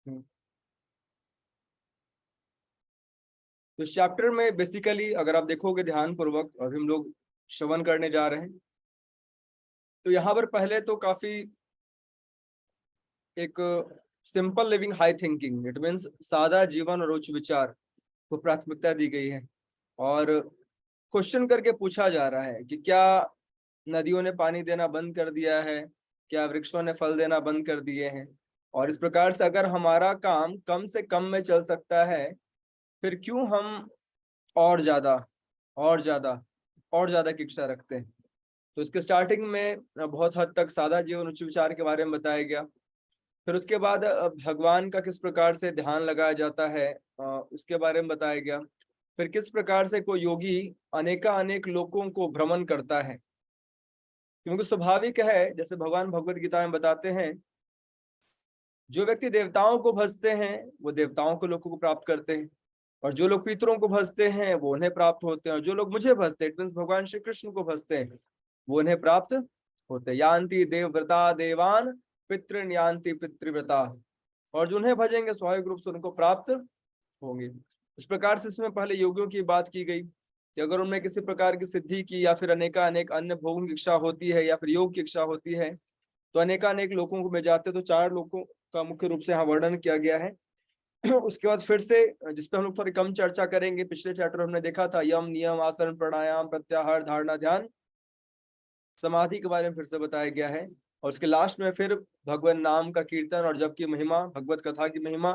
हम्म। तो इस चैप्टर में बेसिकली अगर आप देखोगे ध्यान पूर्वक, और हम लोग श्रवण करने जा रहे हैं, तो यहाँ पर पहले तो काफी एक simple living high thinking, it means सादा जीवन और उच्च विचार को प्राथमिकता दी गई है। और क्वेश्चन करके पूछा जा रहा है कि क्या नदियों ने पानी देना बंद कर दिया है, क्या वृक्षों ने फल देना बंद कर दिए हैं। और इस प्रकार से अगर हमारा काम कम से कम में चल सकता है, फिर क्यों हम और ज्यादा और ज्यादा और ज्यादा की इच्छा रखते हैं। तो इसके स्टार्टिंग में बहुत हद तक सादा जीवन उच्च विचार के बारे में बताया गया। फिर उसके बाद भगवान का किस प्रकार से ध्यान लगाया जाता है, उसके बारे में बताया गया। फिर किस प्रकार से कोई योगी अनेक लोगों को भ्रमण करता है, क्योंकि स्वाभाविक है, जैसे भगवान भगवत गीता में बताते हैं, जो व्यक्ति देवताओं को भजते हैं वो देवताओं के लोगों को प्राप्त करते हैं, और जो लोग पितरों को भजते हैं वो उन्हें प्राप्त होते हैं, और जो लोग मुझे भजते हैं, इट मीन्स भगवान श्री कृष्ण को भजते हैं, वो उन्हें प्राप्त होते हैं। यान्ति देवव्रता देवान पितृन यान्ति पितृव्रता, और जो उन्हें भजेंगे स्वाभाविक रूप से उनको प्राप्त होंगे। इस प्रकार से इसमें पहले योगियों की बात की गई कि अगर उनमें किसी प्रकार की सिद्धि की या फिर अनेक अन्य भोगों की इच्छा होती है या फिर योग की इच्छा होती है, तो अनेक लोगों को में जाते, तो 4 लोगों का मुख्य रूप से यहाँ वर्णन किया गया है। उसके बाद फिर से, जिस पे हम लोग थोड़ी कम चर्चा करेंगे, पिछले चैप्टर हमने देखा था यम नियम आसन प्राणायाम प्रत्याहार धारणा ध्यान समाधि के बारे में फिर से बताया गया है। और उसके लास्ट में फिर भगवान नाम का कीर्तन और जप की महिमा, भगवत कथा की महिमा,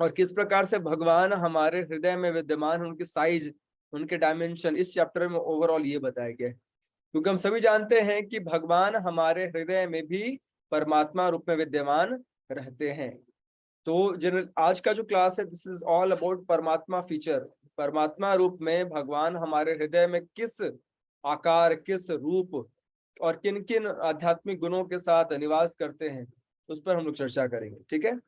और किस प्रकार से भगवान हमारे हृदय में विद्यमान, उनकी साइज, उनके डायमेंशन, इस चैप्टर में ओवरऑल ये बताया गया है। क्योंकि हम सभी जानते हैं कि भगवान हमारे हृदय में भी परमात्मा रूप में विद्यमान रहते हैं। तो जनरल आज का जो क्लास है, दिस इज ऑल अबाउट परमात्मा फीचर। परमात्मा रूप में भगवान हमारे हृदय में किस आकार, किस रूप और किन किन आध्यात्मिक गुणों के साथ निवास करते हैं, उस पर हम लोग चर्चा करेंगे। ठीक है,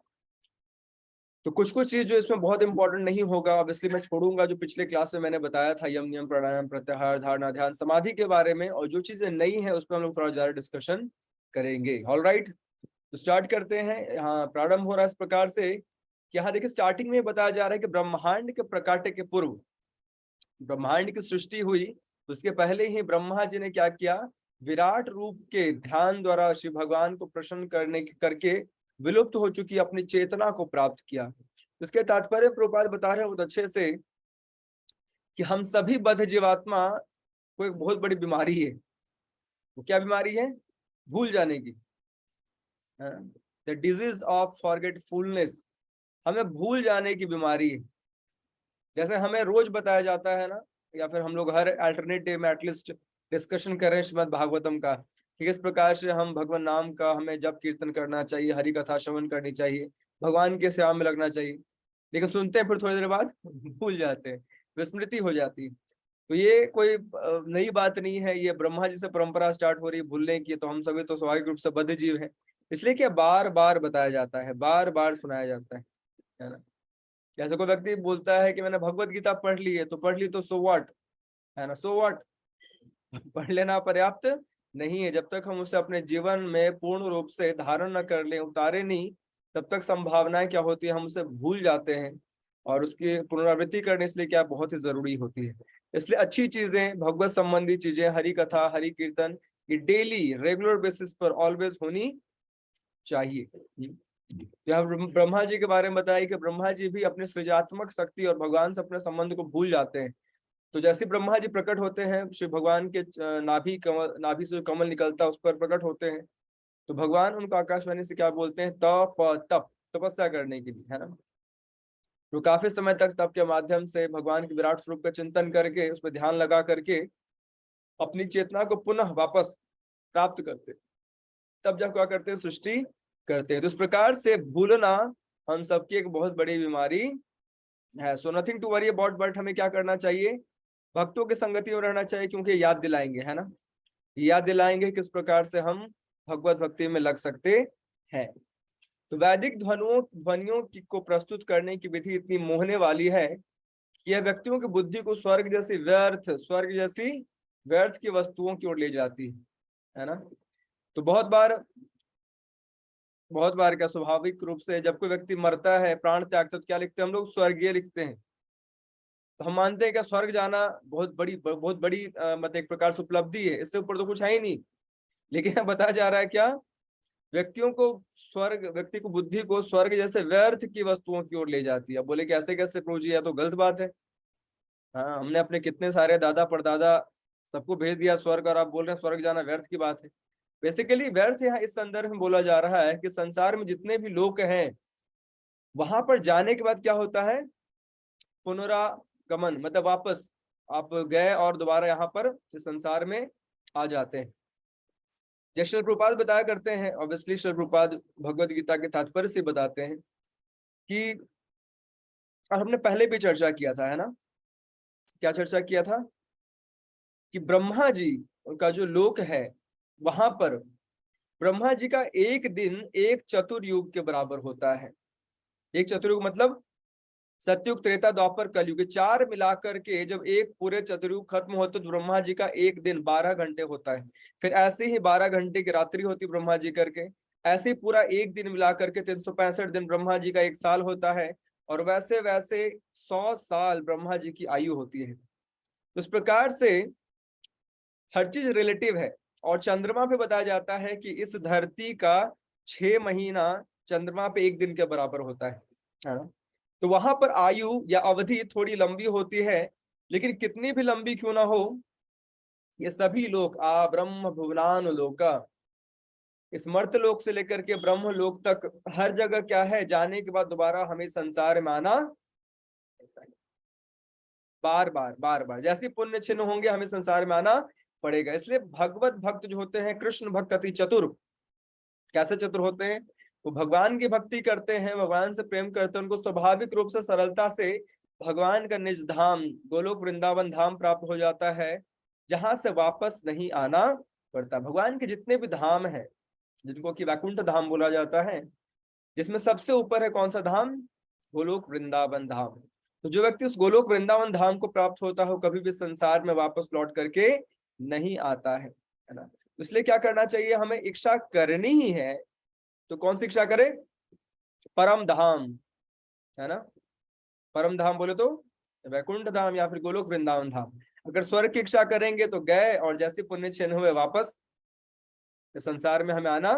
तो कुछ चीज जो इसमें बहुत इंपॉर्टेंट नहीं होगा, ऑब्वियसली मैं छोड़ूंगा, जो पिछले क्लास में मैंने बताया था यम नियम प्राणायाम प्रत्याहार धारणा ध्यान समाधि के बारे में, और जो चीजें नई है उस पर हम लोग थोड़ा ज्यादा डिस्कशन करेंगे। ऑल राइट, तो स्टार्ट करते हैं। यहाँ प्रारंभ हो रहा है इस प्रकार से कि यहाँ देखिए स्टार्टिंग में बताया जा रहा है कि ब्रह्मांड के प्रकाटे के पूर्व, ब्रह्मांड की सृष्टि हुई, तो उसके पहले ही ब्रह्मा जी ने क्या किया, विराट रूप के ध्यान द्वारा शिव भगवान को प्रसन्न करके विलुप्त हो चुकी अपनी चेतना को प्राप्त किया। इसके तात्पर्य प्रभुपाद बता रहे हैं बहुत अच्छे से कि हम सभी बद्ध जीवात्मा को एक बहुत बड़ी बीमारी है। वो क्या बीमारी है? भूल जाने की, द डिजीज ऑफ फॉरगेटफुलनेस, हमें भूल जाने की बीमारी है। जैसे हमें रोज बताया जाता है ना, या फिर हम लोग हर अल्टरनेट डे में एटलीस्ट डिस्कशन कर रहे हैं श्रीमद् भागवतम का, कि किस प्रकार से हम भगवान नाम का हमें जप कीर्तन करना चाहिए, हरि कथा श्रवण करनी चाहिए, भगवान के सेवा में लगना चाहिए। लेकिन सुनते हैं फिर थोड़ी देर बाद भूल जाते हैं, विस्मृति हो जाती है। तो ये कोई नई बात नहीं है, ये ब्रह्मा जी से परंपरा स्टार्ट हो रही है भूलने की। तो हम सभी तो स्वाभाविक रूप से बद्ध जीव हैं, इसलिए क्या बार बार बताया जाता है, बार बार सुनाया जाता है ना। जैसे कोई व्यक्ति बोलता है कि मैंने भगवत गीता पढ़ ली है, तो पढ़ ली तो सो व्हाट, है ना, सो व्हाट। पढ़ लेना पर्याप्त नहीं है, जब तक हम उसे अपने जीवन में पूर्ण रूप से धारण न कर ले, उतारे नहीं, तब तक संभावनाएं क्या होती है, हम उसे भूल जाते हैं। और उसकी पुनरावृत्ति करने इसलिए क्या बहुत ही जरूरी होती है। इसलिए अच्छी चीजें, भगवत संबंधी चीजें, हरि कथा हरि कीर्तन, ये डेली रेगुलर बेसिस पर ऑलवेज होनी चाहिए। यहाँ ब्रह्मा जी के बारे में बताया कि ब्रह्मा जी भी अपने सृजनात्मक शक्ति और भगवान से अपने संबंध को भूल जाते हैं। तो जैसे ब्रह्मा जी प्रकट होते हैं, श्री भगवान के नाभि से जो कमल निकलता है उस पर प्रकट होते हैं, तो भगवान उनको आकाशवाणी से क्या बोलते हैं, तप तपस्या करने के लिए, है ना। तो काफी समय तक तप के माध्यम से भगवान के विराट स्वरूप का चिंतन करके, उस पर ध्यान लगा करके अपनी चेतना को पुनः वापस प्राप्त करते, तब जब क्या करते हैं, सृष्टि करते हैं। तो इस प्रकार से भूलना हम सबकी एक बहुत बड़ी बीमारी है। So nothing to worry about, but हमें क्या करना चाहिए, भक्तों की संगति में रहना चाहिए, क्योंकि याद दिलाएंगे, है ना, याद दिलाएंगे किस प्रकार से हम भगवत भक्ति में लग सकते हैं। तो वैदिक ध्वनियों को प्रस्तुत करने की विधि इतनी मोहने वाली है कि यह व्यक्तियों की बुद्धि को स्वर्ग जैसी व्यर्थ की वस्तुओं की ओर ले जाती है ना। तो बहुत बार बहुत बार क्या स्वाभाविक रूप से जब कोई व्यक्ति मरता है, प्राण त्यागता है, तो क्या लिखते हैं हम लोग? स्वर्गीय लिखते हैं। तो हम मानते हैं कि स्वर्ग जाना बहुत बड़ी मतलब एक प्रकार से उपलब्धि है, इससे ऊपर तो कुछ है ही नहीं। लेकिन यहाँ बताया जा रहा है क्या? व्यक्तियों को स्वर्ग, व्यक्ति को, बुद्धि को स्वर्ग जैसे व्यर्थ की वस्तुओं की ओर ले जाती है। अब बोले कि ऐसे कैसे प्रभु जी, यह तो गलत बात है। हाँ, हमने अपने कितने सारे दादा परदादा सबको भेज दिया स्वर्ग, और आप बोल रहे हैं स्वर्ग जाना व्यर्थ की बात है। बेसिकली व्यर्थ यहाँ इस संदर्भ में बोला जा रहा है कि संसार में जितने भी लोग हैं, वहां पर जाने के बाद क्या होता है? पुनरागमन, मतलब वापस आप गए और दोबारा यहाँ पर इस संसार में आ जाते हैं। जैसे श्रील प्रभुपाद बताया करते हैं, ऑब्वियसली श्रील प्रभुपाद भगवत गीता के तात्पर्य से बताते हैं कि, और हमने पहले भी चर्चा किया था, है ना? क्या चर्चा किया था? कि ब्रह्मा जी का जो लोक है, वहां पर ब्रह्मा जी का एक दिन एक चतुर्युग के बराबर होता है। एक चतुर्युग मतलब सतयुग, त्रेता, द्वापर, कलयुग, ये चार मिलाकर के जब एक पूरे चतुर्युग खत्म होते तो ब्रह्मा जी का एक दिन 12 घंटे होता है। फिर ऐसे ही 12 घंटे की रात्रि होती ब्रह्मा जी करके, ऐसे ही पूरा एक दिन मिलाकर के 365 दिन ब्रह्मा जी का एक साल होता है। और वैसे वैसे 100 साल ब्रह्मा जी की आयु होती है। तो इस प्रकार से हर चीज रिलेटिव है। और चंद्रमा पे बताया जाता है कि इस धरती का 6 महीना चंद्रमा पे एक दिन के बराबर होता है ना? तो वहां पर आयु या अवधि थोड़ी लंबी होती है, लेकिन कितनी भी लंबी क्यों ना हो, ये सभी लोग आ ब्रह्म भुवनान लोका, इस मर्त लोक से लेकर के ब्रह्म लोक तक हर जगह क्या है? जाने के बाद दोबारा हमें संसार में आना, बार बार बार बार जैसे पुण्य चिन्ह होंगे हमें संसार में आना पड़ेगा। इसलिए भगवत भक्त जो होते हैं, कृष्ण भक्त अति चतुर। कैसे चतुर होते हैं? वो भगवान की भक्ति करते हैं, भगवान से प्रेम करते हैं, उनको स्वाभाविक रूप से सरलता से भगवान का निज धाम गोलोक वृंदावन धाम प्राप्त हो जाता है, जहां से वापस नहीं आना पड़ता। भगवान के जितने भी धाम हैं, जिनको कि वैकुंठ धाम बोला जाता है, जिसमें सबसे ऊपर है कौन सा धाम? गोलोक वृंदावन धाम। तो जो व्यक्ति उस गोलोक वृंदावन धाम को प्राप्त होता है, वो कभी भी संसार में वापस लौट करके नहीं आता है ना? इसलिए क्या करना चाहिए? हमें इच्छा करनी ही है तो कौन सी इच्छा करे? परम धाम, है ना? परम धाम बोले तो वैकुंठ धाम या फिर गोलोक वृंदावन धाम। अगर स्वर्ग की इच्छा करेंगे तो गए, और जैसे पुण्य क्षीण हुए वापस संसार में हमें आना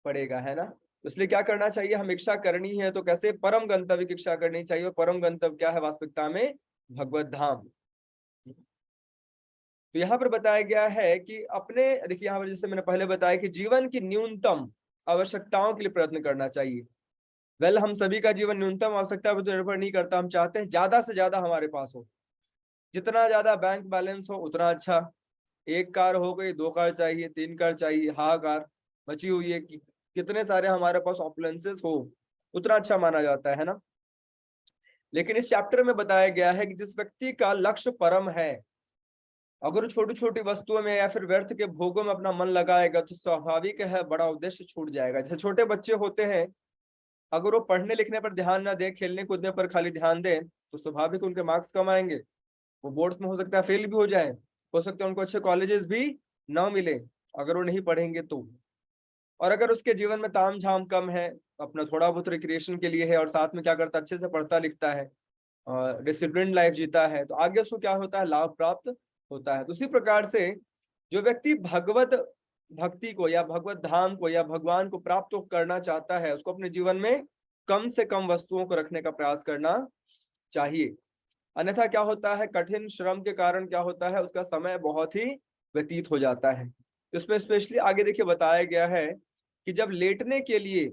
पड़ेगा, है ना? इसलिए क्या करना चाहिए? हम इच्छा करनी है तो कैसे? परम गंतव्य की इच्छा करनी चाहिए। और परम गंतव्य क्या है वास्तविकता में? भगवत धाम। तो यहाँ पर बताया गया है कि अपने, देखिए यहाँ पर जैसे मैंने पहले बताया कि जीवन की न्यूनतम आवश्यकताओं के लिए प्रयत्न करना चाहिए। वेल, हम सभी का जीवन न्यूनतम आवश्यकता पर तो निर्भर नहीं करता। हम चाहते हैं ज्यादा से ज्यादा हमारे पास हो, जितना ज्यादा बैंक बैलेंस हो उतना अच्छा। एक कार हो गई, 2 कार चाहिए, 3 कार चाहिए, हाँ कार बची हुई है कि कितने सारे हमारे पास ऑप्लेंसेस हो, उतना अच्छा माना जाता है ना? लेकिन इस चैप्टर में बताया गया है कि जिस व्यक्ति का लक्ष्य परम है, अगर छोटी छोटी वस्तुओं में या फिर व्यर्थ के भोगों में अपना मन लगाएगा तो स्वाभाविक है बड़ा उद्देश्य छूट जाएगा। जैसे छोटे बच्चे होते हैं, अगर वो पढ़ने लिखने पर ध्यान ना दे, खेलने कूदने पर खाली ध्यान दे, तो स्वाभाविक उनके मार्क्स कम आएंगे। वो बोर्ड्स में हो सकता है फेल भी हो जाए, हो सकता है उनको अच्छे कॉलेजेस भी ना मिले अगर वो नहीं पढ़ेंगे तो। और अगर उसके जीवन में ताम झाम कम है, अपना थोड़ा बहुत रिक्रिएशन के लिए है, और साथ में क्या करता है? अच्छे से पढ़ता लिखता है और डिसिप्लिन लाइफ जीता है, तो आगे उसको क्या होता है? लाभ प्राप्त होता है। तो उसी प्रकार से जो व्यक्ति भगवत भक्ति को या भगवत धाम को या भगवान को प्राप्त करना चाहता है, उसको अपने जीवन में कम से कम वस्तुओं को रखने का प्रयास करना चाहिए। अन्यथा क्या होता है? कठिन श्रम के कारण क्या होता है? उसका समय बहुत ही व्यतीत हो जाता है। इसमें स्पेशली आगे देखिए बताया गया है कि जब लेटने के लिए,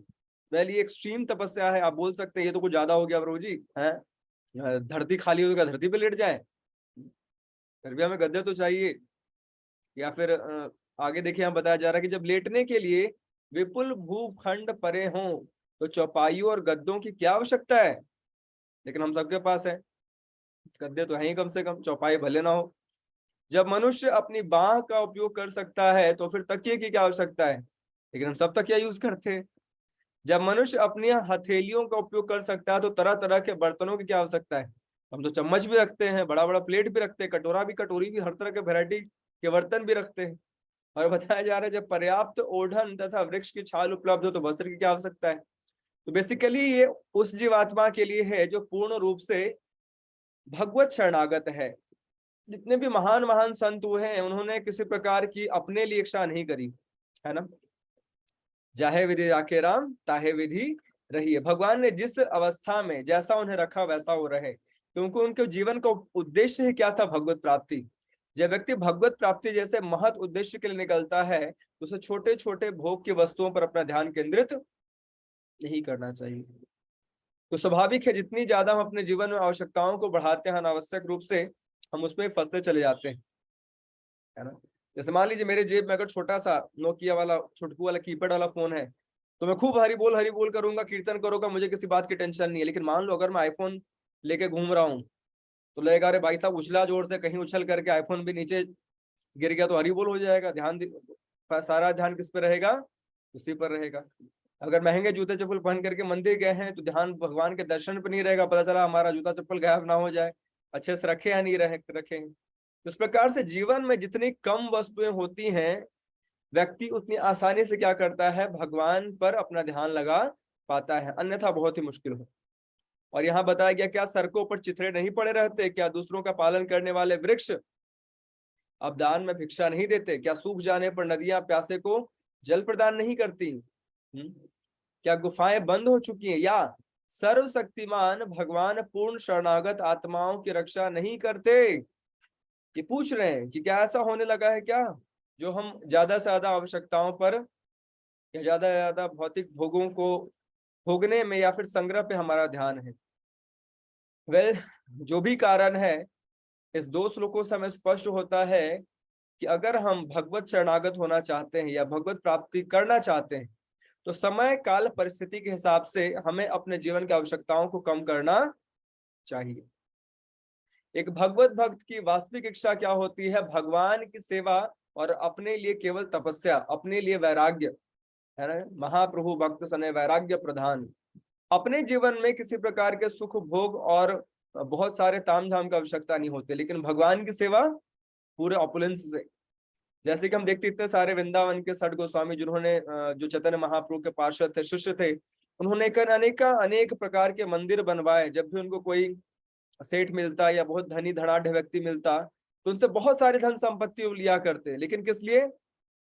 वेल ये एक्सट्रीम तपस्या है, आप बोल सकते हैं ये तो कुछ ज्यादा हो गया प्रभु जी, है धरती खाली हो तो क्या धरती पे लेट जाए? फिर भी हमें गद्दे तो चाहिए। या फिर आगे देखिए यहाँ बताया जा रहा है कि जब लेटने के लिए विपुल भूखंड परे हों तो चौपाइयों और गद्दों की क्या आवश्यकता है? लेकिन हम सबके पास है, गद्दे तो है ही, कम से कम चौपाई भले ना हो। जब मनुष्य अपनी बाह का उपयोग कर सकता है तो फिर तकिए की क्या आवश्यकता है? लेकिन हम सब तकिया यूज करते हैं। जब मनुष्य अपनी हथेलियों का उपयोग कर सकता है तो तरह तरह के बर्तनों की क्या आवश्यकता है? हम तो चम्मच भी रखते हैं, बड़ा बड़ा प्लेट भी रखते हैं, कटोरा भी, कटोरी भी, हर तरह के वैरायटी के बर्तन भी रखते हैं। और बताया जा रहा है जब पर्याप्त ओढ़न तथा वृक्ष की छाल उपलब्ध हो तो वस्त्र की क्या आवश्यकता है। तो बेसिकली ये उस जीवात्मा के लिए है जो पूर्ण रूप से भगवत शरणागत है। जितने भी महान महान संत हुए हैं उन्होंने किसी प्रकार की अपने लिए इच्छा नहीं करी, है ना। जाहे विधि राखे राम ताहे विधि रही है। भगवान ने जिस अवस्था में जैसा उन्हें रखा वैसा वो रहे, क्योंकि उनके जीवन का उद्देश्य ही क्या था, भगवत प्राप्ति। जब व्यक्ति भगवत प्राप्ति जैसे महत उद्देश्य के लिए निकलता है तो उसे छोटे छोटे भोग की वस्तुओं पर अपना ध्यान केंद्रित नहीं करना चाहिए। तो स्वाभाविक है जितनी ज्यादा हम अपने जीवन में आवश्यकताओं को बढ़ाते हैं अनावश्यक रूप से हम उसमें फंसते चले जाते हैं, है ना। जैसे मान लीजिए मेरे जेब में अगर छोटा सा नोकिया वाला छुटकू वाला कीपैड वाला फोन है तो मैं खूब हरी बोल करूंगा, कीर्तन करूंगा, मुझे किसी बात की टेंशन नहीं है। लेकिन मान लो अगर मैं आईफोन लेके घूम रहा हूँ तो लगेगा अरे भाई साहब उछला जोर से, कहीं उछल करके आईफोन भी नीचे गिर गया तो हरी बोल हो जाएगा। सारा ध्यान किस पे रहेगा, उसी पर रहेगा। अगर महंगे जूते चप्पल पहन करके मंदिर गए हैं तो ध्यान भगवान के दर्शन पे नहीं रहेगा, पता चला हमारा जूता चप्पल गायब ना हो जाए, अच्छे से रखे या नहीं रखे। इस प्रकार से जीवन में जितनी कम वस्तुएं होती हैं व्यक्ति उतनी आसानी से क्या करता है, भगवान पर अपना ध्यान लगा पाता है, अन्यथा बहुत ही मुश्किल हो। और यहाँ बताया गया क्या सड़कों पर चिथड़े नहीं पड़े रहते, क्या दूसरों का पालन करने वाले वृक्ष अब दान में भिक्षा नहीं देते, क्या सूख जाने पर नदियां प्यासे को जल प्रदान नहीं करती, क्या गुफाएं बंद हो चुकी हैं, या सर्वशक्तिमान भगवान पूर्ण शरणागत आत्माओं की रक्षा नहीं करते। ये पूछ रहे हैं कि क्या ऐसा होने लगा है क्या जो हम ज्यादा से ज्यादा आवश्यकताओं पर या ज्यादा से ज्यादा भौतिक भोगों को भोगने में या फिर संग्रह पे हमारा ध्यान है। वेल जो भी कारण है इस दो श्लोकों से हमें स्पष्ट होता है कि अगर हम भगवत शरणागत होना चाहते हैं या भगवत प्राप्ति करना चाहते हैं तो समय काल परिस्थिति के हिसाब से हमें अपने जीवन की आवश्यकताओं को कम करना चाहिए। एक भगवत भक्त की वास्तविक इच्छा क्या होती है, भगवान की सेवा और अपने लिए केवल तपस्या, अपने लिए वैराग्य, है ना। महाप्रभु भक्त सने वैराग्य प्रधान। अपने जीवन में किसी प्रकार के सुख भोग और बहुत सारे ताम झाम की आवश्यकता नहीं होती, लेकिन भगवान की सेवा पूरे ऑपुलेंस से। जैसे कि हम देखते इतने सारे वृंदावन के सठ गोस्वामी जिन्होंने जो चैतन्य महाप्रभु के पार्षद थे, शिष्य थे, उन्होंने अनेक प्रकार के मंदिर बनवाए। जब भी उनको कोई सेठ मिलता या बहुत धनी धनाढ़ व्यक्ति मिलता तो उनसे बहुत सारी धन संपत्ति लिया करते, लेकिन किस लिए,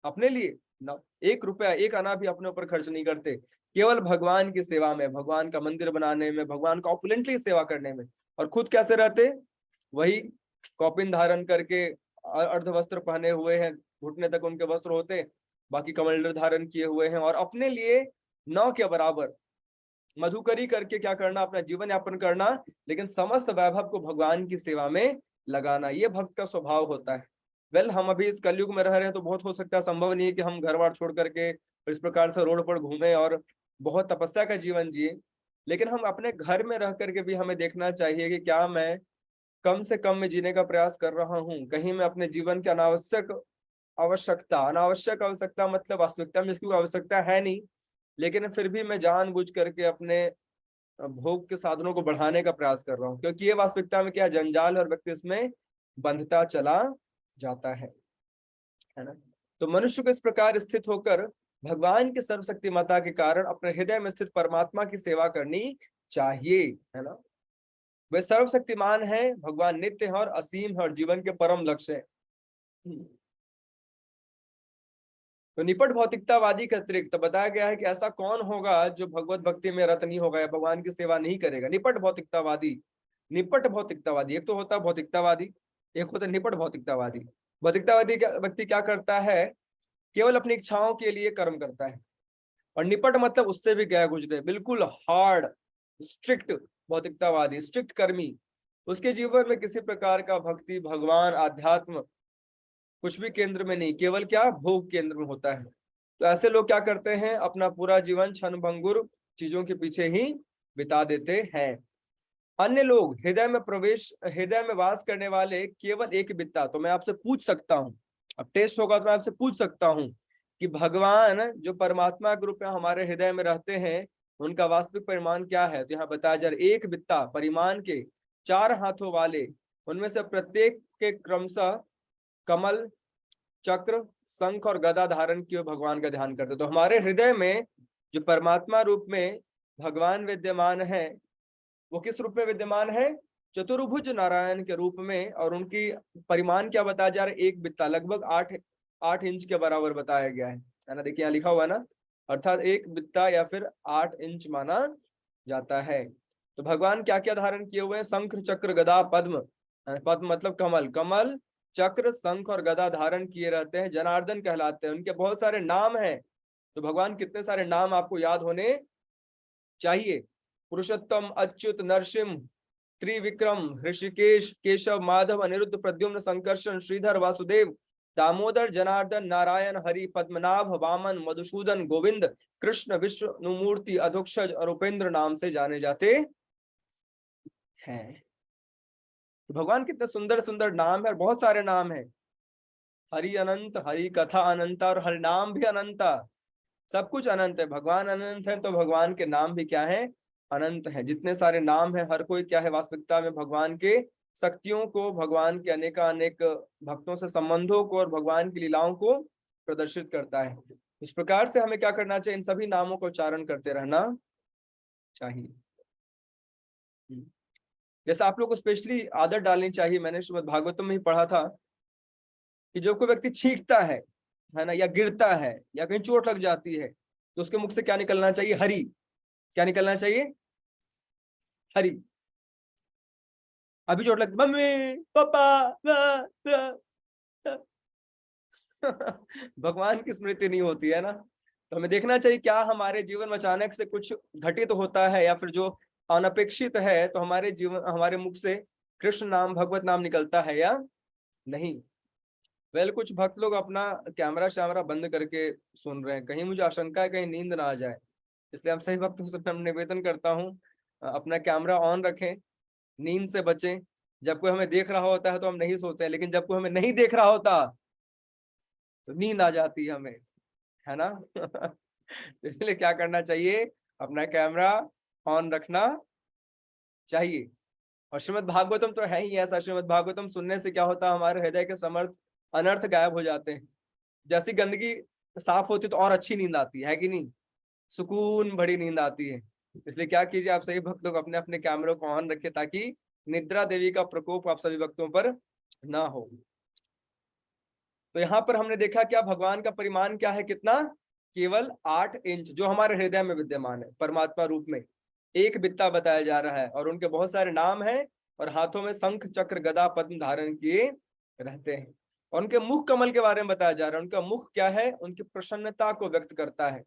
अपने लिए ना। 1 रुपया 1 आना भी अपने ऊपर खर्च नहीं करते, केवल भगवान की सेवा में, भगवान का मंदिर बनाने में, भगवान का ऑपुलेंटली सेवा करने में। और खुद कैसे रहते, वही कौपिन धारण करके अर्ध वस्त्र पहने हुए हैं, घुटने तक उनके वस्त्र होते, बाकी कमंडल धारण किए हुए हैं, और अपने लिए नौ के बराबर मधुकरी करके क्या करना, अपना जीवन यापन करना, लेकिन समस्त वैभव को भगवान की सेवा में लगाना, ये भक्त का स्वभाव होता है। वेल हम अभी इस कलयुग में रह रहे हैं तो बहुत हो सकता है, संभव नहीं है कि हम घर बार छोड़ करके इस प्रकार से रोड पर घूमे और बहुत तपस्या का जीवन जिए। लेकिन हम अपने घर में रह करके भी हमें देखना चाहिए कि क्या मैं कम से कम में जीने का प्रयास कर रहा हूँ, कहीं मैं अपने जीवन के अनावश्यक आवश्यकता मतलब वास्तविकता में इसकी कोई आवश्यकता है नहीं, लेकिन फिर भी मैं जानबूझ करके अपने भोग के साधनों को बढ़ाने का प्रयास कर रहा हूँ, क्योंकि ये वास्तविकता में क्या जंजाल और व्यक्ति इसमें बंधता चला जाता है ना। तो मनुष्य को इस प्रकार स्थित होकर भगवान की सर्वशक्ति माता के कारण अपने हृदय में स्थित परमात्मा की सेवा करनी चाहिए, है ना। वे सर्वशक्तिमान है, भगवान नित्य है और असीम है और जीवन के परम लक्ष्य है। तो निपट भौतिकतावादी के अतिरिक्त बताया गया है कि ऐसा कौन होगा जो भगवत भक्ति में रत नहीं होगा या भगवान की सेवा नहीं करेगा। निपट भौतिकतावादी, एक तो होता है भौतिकतावादी, एक होता है निपट भौतिकतावादी। भौतिकतावादी व्यक्ति क्या करता है, केवल अपनी इच्छाओं के लिए कर्म करता है, और निपट मतलब उससे भी गया गुजरे, बिल्कुल हार्ड स्ट्रिक्ट भौतिकतावादी, स्ट्रिक्ट कर्मी। उसके जीवन में किसी प्रकार का भक्ति, भगवान, आध्यात्म कुछ भी केंद्र में नहीं, केवल क्या भोग केंद्र में होता है। तो ऐसे लोग क्या करते हैं, अपना पूरा जीवन क्षण भंगुर चीजों के पीछे ही बिता देते हैं। अन्य लोग हृदय में वास करने वाले केवल एक बित्ता। तो मैं आपसे पूछ सकता हूँ, अब टेस्ट होगा तो मैं आपसे पूछ सकता हूँ कि भगवान जो परमात्मा के रूप में हमारे हृदय में रहते हैं उनका वास्तविक परिमाण क्या है। तो यहाँ बताया जा रहा है, एक बित्ता परिमाण के 4 हाथों वाले, उनमें से प्रत्येक के क्रमशः कमल, चक्र, शंख और गदा धारण किए भगवान का ध्यान करते। तो हमारे हृदय में जो परमात्मा रूप में भगवान विद्यमान है, वो किस रूप में विद्यमान है? चतुर्भुज नारायण के रूप में। और उनकी परिमाण क्या बताया जा रहा है? एक बित्ता, लगभग 8 इंच के बराबर बताया गया है ना। देखिए यहाँ लिखा हुआ है ना, अर्थात एक बित्ता या फिर 8 इंच माना जाता है। तो भगवान क्या क्या धारण किए हुए हैं? शंख चक्र गदा पद्म। पद्म मतलब कमल, कमल चक्र शंख और गदा धारण किए रहते हैं, जनार्दन कहलाते हैं। उनके बहुत सारे नाम हैं। तो भगवान कितने सारे नाम आपको याद होने चाहिए? पुरुषोत्तम, अच्युत, नरसिंह, त्रिविक्रम, ऋषिकेश, केशव, माधव, अनिरुद्ध, प्रद्युम्न, संकर्षण, श्रीधर, वासुदेव, दामोदर, जनार्दन, नारायण, हरि, पद्मनाभ, वामन, मधुसूदन, गोविंद, कृष्ण, विष्णुमूर्ति, अधोक्षज और उपेंद्र नाम से जाने जाते हैं। तो भगवान कितने सुंदर सुंदर नाम है, बहुत सारे नाम है। हरि अनंत, हरि कथा अनंत और हरि नाम भी अनंत। सब कुछ अनंत है। भगवान अनंत है तो भगवान के नाम भी क्या है? अनंत है। जितने सारे नाम है, हर कोई क्या है? वास्तविकता में भगवान के शक्तियों को, भगवान के अनेक भक्तों से संबंधों को और भगवान की लीलाओं को प्रदर्शित करता है। इस प्रकार से हमें क्या करना चाहिए? इन सभी नामों को उच्चारण करते रहना चाहिए। जैसा आप लोग को स्पेशली आदत डालनी चाहिए, मैंने श्रीमद् भागवतम में ही पढ़ा था कि जो कोई व्यक्ति छींकता है ना, या गिरता है या कहीं चोट लग जाती है, तो उसके मुख से क्या निकलना चाहिए? हरि। क्या निकलना चाहिए? हरि। अभी चोट लगती, मम्मी पापा भगवान की स्मृति नहीं होती है ना। तो हमें देखना चाहिए क्या हमारे जीवन में अचानक से कुछ घटित होता है या फिर जो अनपेक्षित है, तो हमारे जीवन, हमारे मुख से कृष्ण नाम, भगवत नाम निकलता है या नहीं। कुछ भक्त लोग अपना कैमरा शैमरा बंद करके सुन रहे हैं, कहीं मुझे आशंका है कहीं नींद ना आ जाए। इसलिए हम सही भक्तों से मैं निवेदन करता हूँ, अपना कैमरा ऑन रखें, नींद से बचें। जब कोई हमें देख रहा होता है तो हम नहीं सोते हैं, लेकिन जब कोई हमें नहीं देख रहा होता तो नींद आ जाती है हमें, है ना। इसलिए क्या करना चाहिए? अपना कैमरा ऑन रखना चाहिए। और श्रीमद् भागवतम तो है ही ऐसा। श्रीमद् भागवतम सुनने से क्या होता है? हमारे हृदय के समर्थ अनर्थ गायब हो जाते हैं। जैसी गंदगी साफ होती तो और अच्छी नींद आती है कि नहीं? सुकून भरी नींद आती है। इसलिए क्या कीजिए, आप सही भक्त लोग अपने अपने कैमरों को ऑन रखें, ताकि निद्रा देवी का प्रकोप आप सभी भक्तों पर ना हो। तो यहाँ पर हमने देखा क्या भगवान का परिमाण क्या है? कितना? केवल 8 इंच, जो हमारे हृदय में विद्यमान है परमात्मा रूप में। एक बित्ता बताया जा रहा है और उनके बहुत सारे नाम हैं, और हाथों में शंख चक्र गदा पद्म धारण किए रहते हैं। और उनके मुख कमल के बारे में बताया जा रहा है। उनका मुख क्या है? उनकी प्रसन्नता को व्यक्त करता है।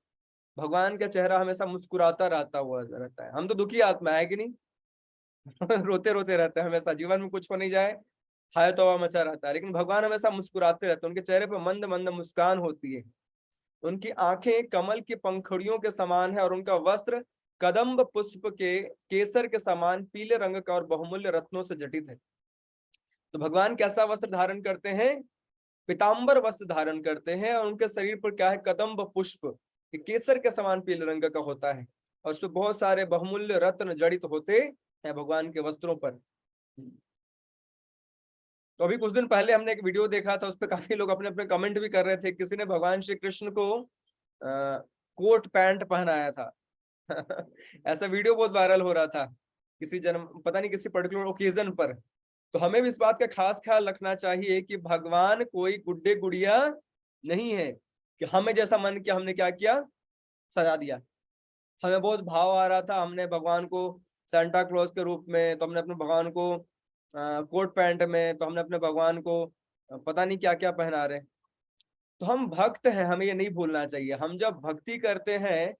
भगवान का चेहरा हमेशा मुस्कुराता रहता है। हम तो दुखी आत्मा है कि नहीं? रोते रोते रहते हैं हमेशा, जीवन में कुछ हो नहीं जाए, हाय तौबा मचा रहता है, लेकिन भगवान हमेशा मुस्कुराते रहते हैं। उनके चेहरे पर मंद मंद मुस्कान होती है। उनकी आंखें कमल की पंखुड़ियों के समान है, और उनका वस्त्र कदम्ब पुष्प के केसर के समान पीले रंग का और बहुमूल्य रत्नों से जटित है। तो भगवान कैसा वस्त्र धारण करते हैं? पीताम्बर वस्त्र धारण करते हैं, और उनके शरीर पर क्या है? कदम्ब पुष्प केसर के समान पीले रंग का होता है, और उसमें बहुत सारे बहुमूल्य रत्न जड़ित होते हैं भगवान के वस्त्रों पर। तो अभी कुछ दिन पहले हमने एक वीडियो देखा था, उस पर काफी लोग अपने अपने कमेंट भी कर रहे थे। किसी ने भगवान श्री कृष्ण को कोट पैंट पहनाया था। ऐसा वीडियो बहुत वायरल हो रहा था किसी जन्म, पता नहीं किसी पर्टिकुलर ओकेजन पर। तो हमें भी इस बात का खास ख्याल रखना चाहिए कि भगवान कोई गुड्डे गुड़िया नहीं है कि हमें जैसा मन किया हमने क्या किया, सजा दिया। हमें बहुत भाव आ रहा था, हमने भगवान को सेंटा क्लॉज के रूप में, तो हमने अपने भगवान को कोट पैंट में, तो हमने अपने भगवान को पता नहीं क्या क्या पहना रहे। तो हम भक्त हैं, हमें ये नहीं भूलना चाहिए। हम जब भक्ति करते हैं,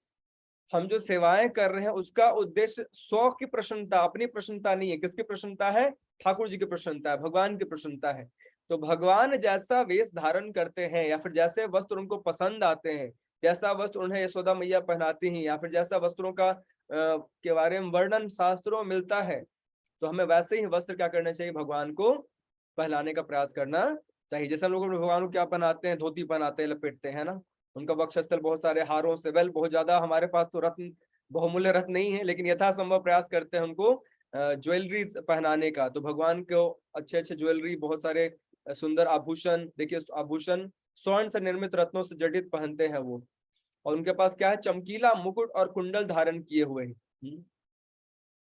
हम जो सेवाएं कर रहे हैं, उसका उद्देश्य स्व की प्रसन्नता, अपनी प्रसन्नता नहीं है। किसकी प्रसन्नता है? ठाकुर जी की प्रसन्नता है, भगवान की प्रसन्नता है। तो भगवान जैसा वेश धारण करते हैं, या फिर जैसे वस्त्र उनको पसंद आते हैं, जैसा वस्त्र उन्हें यशोदा मैया पहनाती हैं, या फिर जैसा वस्त्रों का के बारे में वर्णन शास्त्रों में मिलता है, तो हमें वैसे ही वस्त्र क्या करना चाहिए? भगवान को पहनाने का प्रयास करना चाहिए। जैसे हम लोग भगवान को क्या पहनाते हैं? धोती पहनाते हैं, लपेटते हैं ना। उनका वक्षस्थल बहुत सारे हारों से, बहुत ज्यादा हमारे पास तो रत्न, बहुमूल्य रत्न नहीं है, लेकिन यथासंभव प्रयास करते हैं उनको ज्वेलरी पहनाने का। तो भगवान को अच्छे अच्छे ज्वेलरी, बहुत सारे सुंदर आभूषण, देखिए आभूषण स्वर्ण से निर्मित रत्नों से जटित पहनते हैं वो, और उनके पास क्या है, चमकीला मुकुट और कुंडल धारण किए हुए हैं।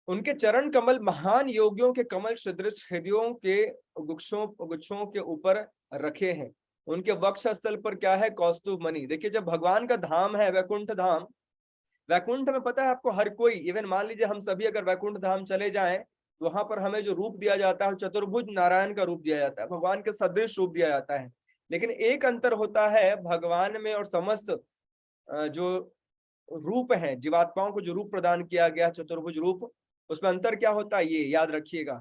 उनके चरण कमल महान योगियों के कमल सदृश हृदयों के गुच्छों गुच्छों के ऊपर रखे हैं। उनके वक्ष स्थल पर क्या है, कौस्तुभ मणि। देखिए, जब भगवान का धाम है वैकुंठ धाम, वैकुंठ में पता है आपको, हर कोई, इवन मान लीजिए हम सभी अगर वैकुंठ धाम चले जाएं, तो वहां पर हमें जो रूप दिया जाता है, चतुर्भुज नारायण का रूप दिया जाता है, भगवान के सदृश रूप दिया जाता है। लेकिन एक अंतर होता है भगवान में और समस्त जो रूप है, जीवात्माओं को जो रूप प्रदान किया गया चतुर्भुज रूप, उसमें अंतर क्या होता है, ये याद रखिएगा।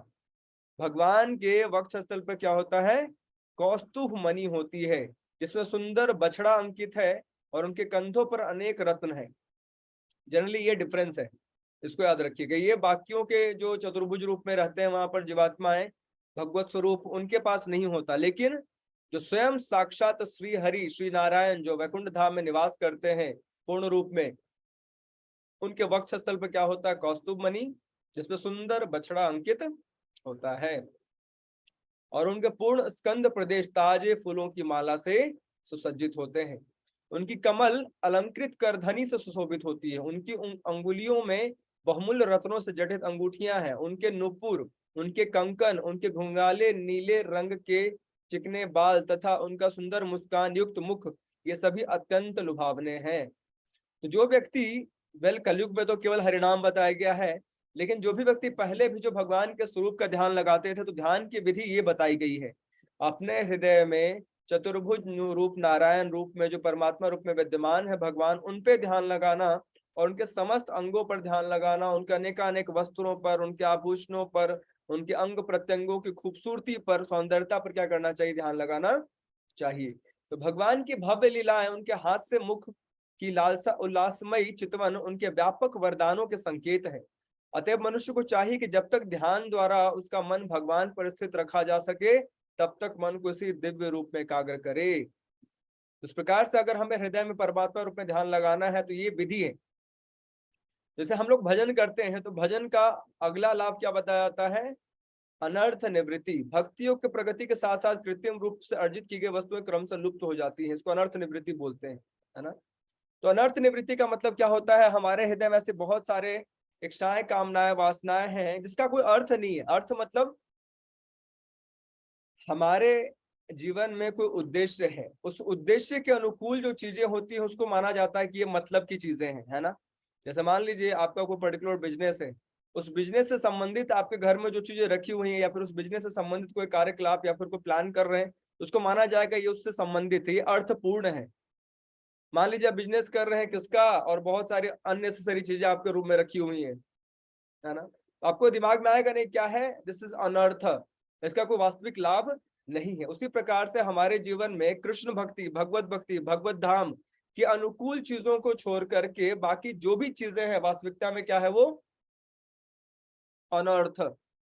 भगवान के वक्ष स्थल पर क्या होता है, कौस्तुभ मणि होती है, जिसमें सुंदर बछड़ा अंकित है, और उनके कंधों पर अनेक रत्न है। जनरली ये डिफरेंस है, इसको याद रखिएगा। ये बाकियों के जो चतुर्भुज रूप में रहते हैं वहां पर जीवात्माएं, भगवत स्वरूप उनके पास नहीं होता। लेकिन जो स्वयं साक्षात श्री हरि श्री नारायण जो वैकुंठ धाम में निवास करते हैं पूर्ण रूप में, उनके वक्ष स्थल पर क्या होता है, कौस्तुभ मणि, जिसपे सुंदर बछड़ा अंकित होता है। और उनके पूर्ण स्कंद प्रदेश ताजे फूलों की माला से सुसज्जित होते हैं। उनकी कमल अलंकृत करधनी से सुशोभित होती है। उनकी अंगुलियों में बहुमूल्य रत्नों से जटित अंगूठियां हैं। उनके नुपुर, उनके कंकन, उनके घुंघराले नीले रंग के चिकने बाल तथा उनका सुंदर मुस्कान युक्त मुख, ये सभी अत्यंत लुभावने हैं। तो जो व्यक्ति, वेल कलयुग में तो केवल हरिनाम बताया गया है, लेकिन जो भी व्यक्ति पहले भी जो भगवान के स्वरूप का ध्यान लगाते थे, तो ध्यान की विधि ये बताई गई है। अपने हृदय में चतुर्भुज रूप नारायण रूप में जो परमात्मा रूप में विद्यमान है भगवान, उन पे ध्यान लगाना, और उनके समस्त अंगों पर ध्यान लगाना, उनके अनेकानेक वस्त्रों पर, उनके आभूषणों पर, उनके अंग प्रत्यंगों की खूबसूरती पर, सौंदर्यता पर क्या करना चाहिए, ध्यान लगाना चाहिए। तो भगवान की भव्य लीलाएं, उनके हाथ से मुख की लालसा उल्लासमयी चितवन उनके व्यापक वरदानों के संकेत है। अतएव मनुष्य को चाहिए कि जब तक ध्यान द्वारा उसका मन भगवान पर स्थित रखा जा सके, तब तक मन को इसी दिव्य रूप में एकाग्र करे। इस प्रकार से अगर हमें हृदय में परमात्मा रूप में ध्यान लगाना है, तो ये विधि है। जैसे हम लोग भजन करते हैं, तो भजन का अगला लाभ क्या बताया जाता है, अनर्थ निवृत्ति। भक्तियों के प्रगति के साथ साथ कृत्रिम रूप से अर्जित की गई वस्तुएं क्रमशः लुप्त हो जाती हैं। इसको अनर्थ निवृत्ति बोलते हैं, है ना। तो अनर्थ निवृत्ति का मतलब क्या होता है, हमारे हृदय में ऐसे बहुत सारे इच्छाएं, कामनाएं, वासनाएं हैं जिसका कोई अर्थ नहीं है। अर्थ मतलब हमारे जीवन में कोई उद्देश्य है, उस उद्देश्य के अनुकूल जो चीजें होती हैं उसको माना जाता है कि ये मतलब की चीजें हैं, है ना। जैसे मान लीजिए आपका कोई पर्टिकुलर बिजनेस है, उस बिजनेस से संबंधित आपके घर में जो चीजें रखी हुई हैं, या फिर उस बिजनेस से संबंधित कोई कार्यकलाप या फिर कोई प्लान कर रहे हैं, उसको माना जाएगा ये उससे संबंधित है, ये अर्थपूर्ण है। मान लीजिए आप बिजनेस कर रहे हैं किसका, और बहुत सारी अननेसेसरी चीजें आपके रूम में रखी हुई है ना, तो आपको दिमाग में आएगा नहीं क्या है, दिस इज अनर्थ, इसका कोई वास्तविक लाभ नहीं है। उसी प्रकार से हमारे जीवन में कृष्ण भक्ति, भगवत धाम की अनुकूल चीजों को छोड़ करके बाकी जो भी चीजें हैं वास्तविकता में क्या है, वो अनर्थ,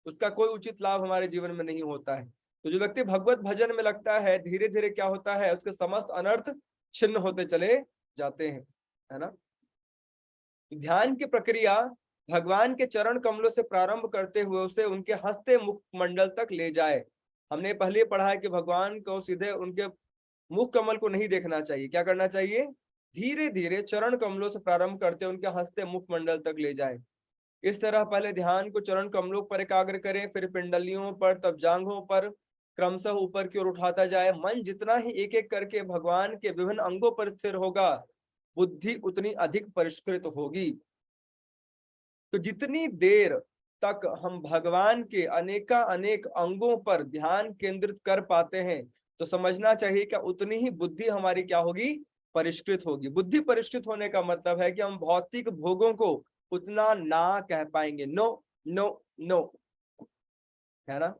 उसका कोई उचित लाभ हमारे जीवन में नहीं होता है। तो जो व्यक्ति भगवत भजन में लगता है, धीरे धीरे क्या होता है, उसके समस्त अनर्थ छिन्न होते चले जाते हैं, है ना। ध्यान की प्रक्रिया भगवान के चरण कमलों से प्रारंभ करते हुए उसे उनके हंसते मुख मंडल तक ले जाए। हमने पहले पढ़ा है कि भगवान को सीधे उनके मुख कमल को नहीं देखना चाहिए, क्या करना चाहिए, धीरे धीरे चरण कमलों से प्रारंभ करते उनके हंसते मुख मंडल तक ले जाए। इस तरह पहले ध्यान को चरण कमलों पर एकाग्र करें, फिर पिंडलियों पर, तब जांघों पर, क्रमशः ऊपर की ओर उठाता जाए। मन जितना ही एक एक करके भगवान के विभिन्न अंगों पर स्थिर होगा, बुद्धि उतनी अधिक परिष्कृत होगी। तो जितनी देर तक हम भगवान के अनेका अनेक अंगों पर ध्यान केंद्रित कर पाते हैं, तो समझना चाहिए कि उतनी ही बुद्धि हमारी क्या होगी, परिष्कृत होगी। बुद्धि परिष्कृत होने का मतलब है कि हम भौतिक भोगों को उतना ना कह पाएंगे, नो नो नो, है ना।